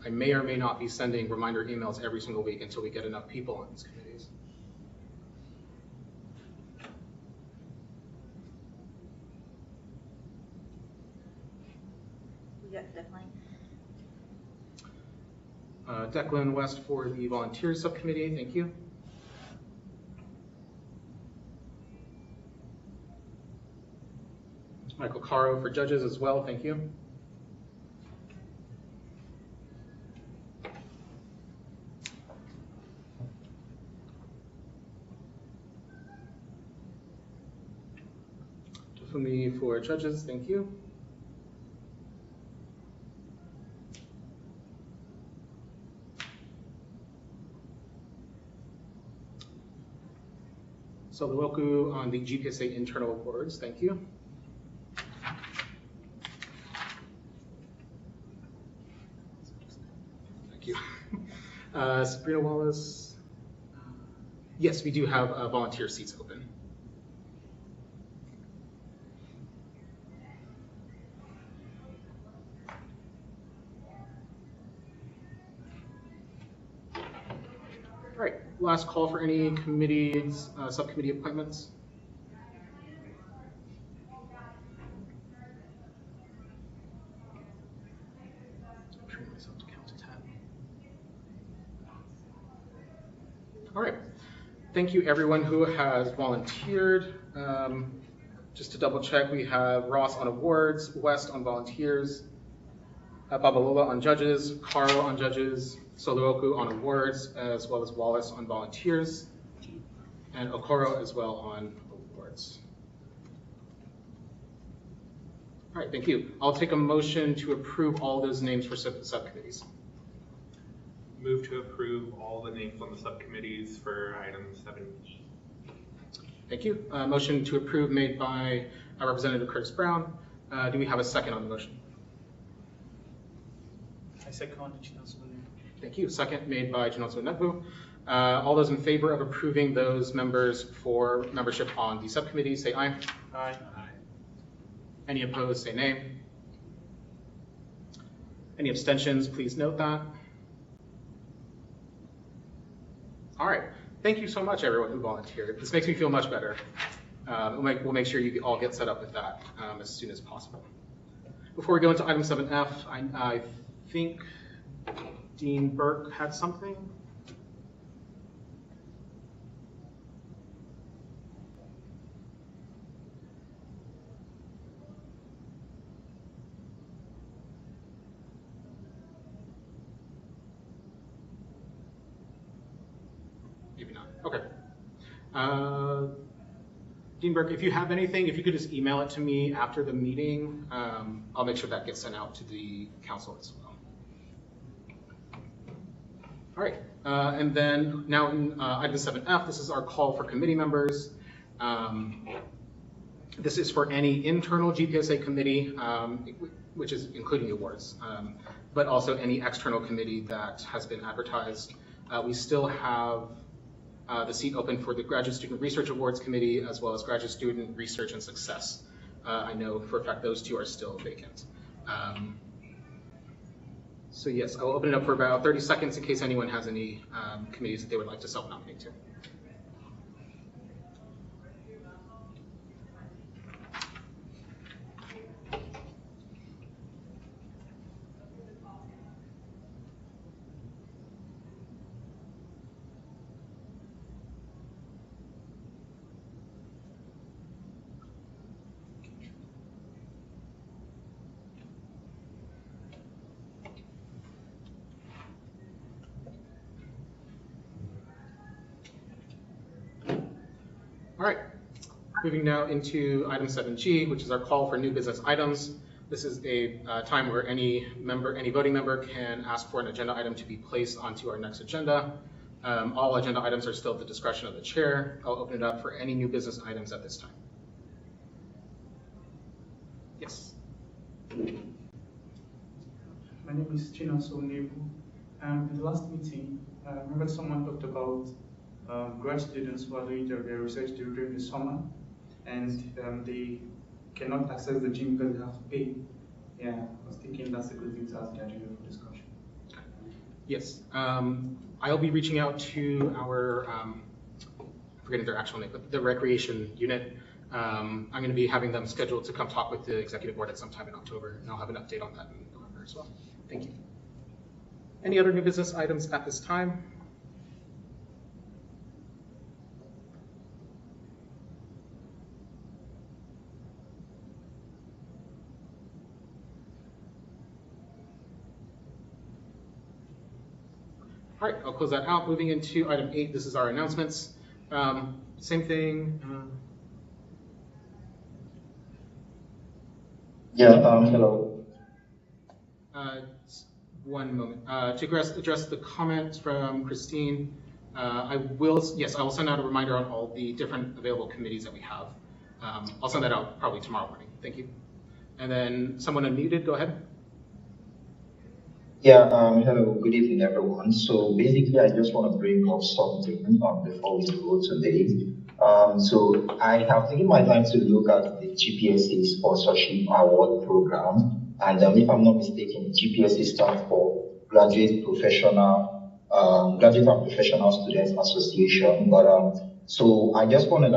I may or may not be sending reminder emails every single week until we get enough people on these committees. We got Declan. Declan West for the Volunteers Subcommittee, thank you. Michael Caro for Judges as well, thank you. Tufumi for Judges, thank you. Soluoku on the GPSA internal awards, thank you. Thank you. Sabrina Wallace. Yes, we do have volunteer seats open. All right, last call for any committees, subcommittee appointments. I'm trying myself to count to 10. All right, thank you everyone who has volunteered. Just to double check, we have Ross on awards, West on volunteers, Babalola on judges, Caro on judges, Soluoku on awards, as well as Wallace on volunteers, and Okoro as well on awards. All right, thank you. I'll take a motion to approve all those names for subcommittees. Move to approve all the names on the subcommittees for item 7E. Thank you. Motion to approve made by Representative Curtis Brown. Do we have a second on the motion? I second Chinonso. Thank you. Second made by Chinonso Nekbu. All those in favor of approving those members for membership on the subcommittee, say aye. Aye. Any opposed, say nay. Any abstentions, please note that. All right. Thank you so much, everyone who volunteered. This makes me feel much better. We'll make sure you all get set up with that as soon as possible. Before we go into item 7F, I think Dean Burke had something. Maybe not. Okay. Dean Burke, if you have anything, if you could just email it to me after the meeting, I'll make sure that gets sent out to the council as well. All right, and then now in item 7F, this is our call for committee members. This is for any internal GPSA committee, which is including the awards, but also any external committee that has been advertised. We still have the seat open for the Graduate Student Research Awards Committee, as well as Graduate Student Research and Success. I know for a fact those two are still vacant. So yes, I will open it up for about 30 seconds in case anyone has any committees that they would like to self-nominate to. All right, moving now into item 7G, which is our call for new business items. This is a time where any voting member can ask for an agenda item to be placed onto our next agenda. All agenda items are still at the discretion of the chair. I'll open it up for any new business items at this time. Yes. My name is Chinonso Nebu. In the last meeting, I remember someone talked about grad students who are doing their research during the summer, and they cannot access the gym because they have to pay. Yeah, I was thinking that's a good thing to ask the agenda for discussion. Yes, I'll be reaching out to our, forgetting their actual name, but the recreation unit. I'm going to be having them scheduled to come talk with the executive board at some time in October, and I'll have an update on that in November as well. Thank you. Any other new business items at this time? All right, I'll close that out. Moving into item 8, this is our announcements. Same thing. Hello. One moment. To address the comments from Christine, I will send out a reminder on all the different available committees that we have. I'll send that out probably tomorrow morning. Thank you. And then someone unmuted, go ahead. Hello, good evening, everyone. So basically, I just want to bring up something before we go today. So I have taken my time to look at the GPSA Sponsorship Award Program, and if I'm not mistaken, GPSA stands for Graduate and Professional Students Association. But so I just want to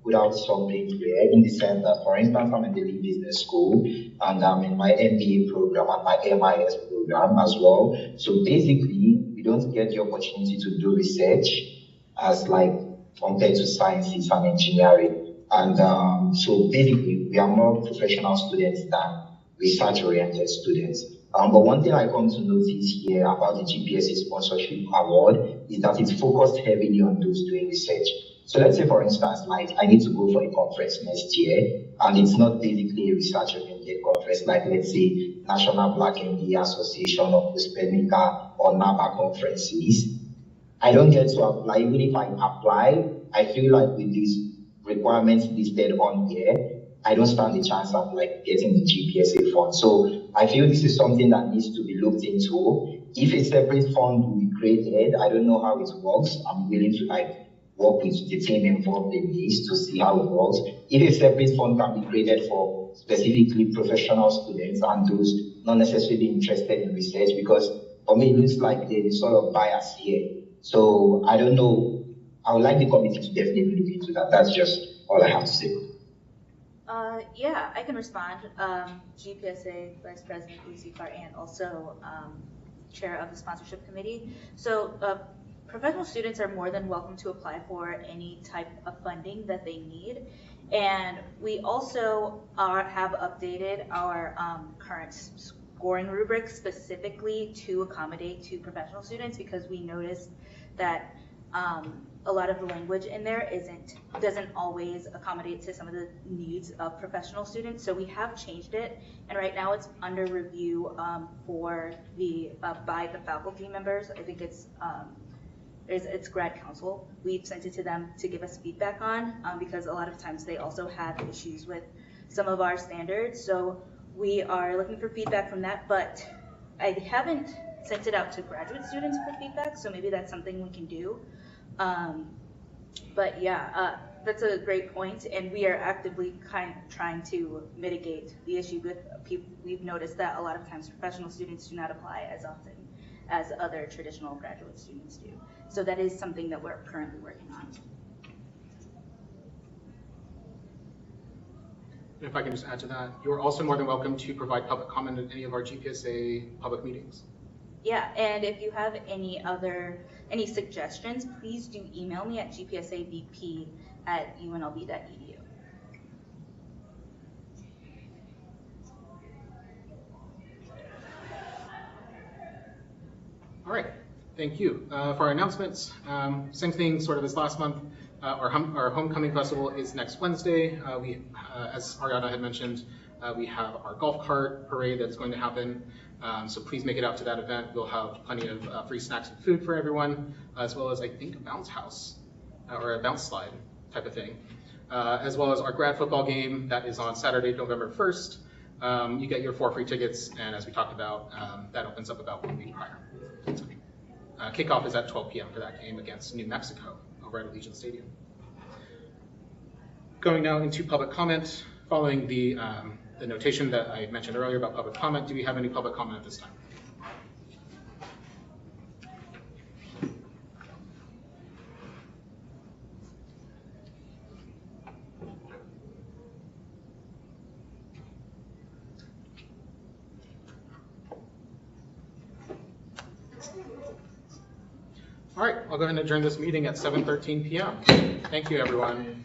put out something here in the sense that, for instance, I'm in the Lee Business School and I'm in my MBA program and my MIS program as well. So basically, we don't get the opportunity to do research as compared to sciences and engineering. And so basically, we are more professional students than research-oriented students. But one thing I come to notice here about the GPSA Sponsorship Award is that it's focused heavily on those doing research. So let's say, for instance, I need to go for a conference next year, and it's not basically a research-oriented conference, like let's say National Black MBA Association or Postpenica or NABA conferences. I don't get to apply. Even if I apply, I feel like with these requirements listed on here, I don't stand a chance of getting the GPSA fund. So I feel this is something that needs to be looked into. If a separate fund will be created, I don't know how it works. I'm willing to work with the team involved in this to see how it works. If a separate fund can be created for specifically professional students and those not necessarily interested in research, because for me it looks like there is sort of bias here. So I don't know. I would like the committee to definitely look into that. That's just all I have to say. Yeah, I can respond. GPSA Vice President Lucy Carr and also Chair of the Sponsorship Committee. So professional students are more than welcome to apply for any type of funding that they need. And we also have updated our current scoring rubric specifically to accommodate to professional students, because we noticed that a lot of the language in there doesn't always accommodate to some of the needs of professional students. So we have changed it, and right now it's under review for by the faculty members. I think it's grad council. We've sent it to them to give us feedback on, because a lot of times they also have issues with some of our standards. So we are looking for feedback from that, but I haven't sent it out to graduate students for feedback, so maybe that's something we can do. But yeah, that's a great point, and we are actively trying to mitigate the issue with people. We've noticed that a lot of times professional students do not apply as often as other traditional graduate students do. So that is something that we're currently working on. If I can just add to that, you're also more than welcome to provide public comment at any of our GPSA public meetings. Yeah, and if you have any suggestions, please do email me at gpsabp@unlv.edu. All right, thank you. For our announcements, same thing sort of as last month. Our homecoming festival is next Wednesday. As Ariana had mentioned, we have our golf cart parade that's going to happen. So please make it out to that event. We'll have plenty of free snacks and food for everyone, as well as I think a bounce house or a bounce slide type of thing. As well as our grad football game that is on Saturday, November 1st. You get your 4 free tickets, and as we talked about, that opens up about 1 week prior. Kickoff is at 12 p.m. for that game against New Mexico over at Allegiant Stadium. Going now into public comment, following the notation that I mentioned earlier about public comment, do we have any public comment at this time? All right, I'll go ahead and adjourn this meeting at 7:13 p.m. Thank you, everyone.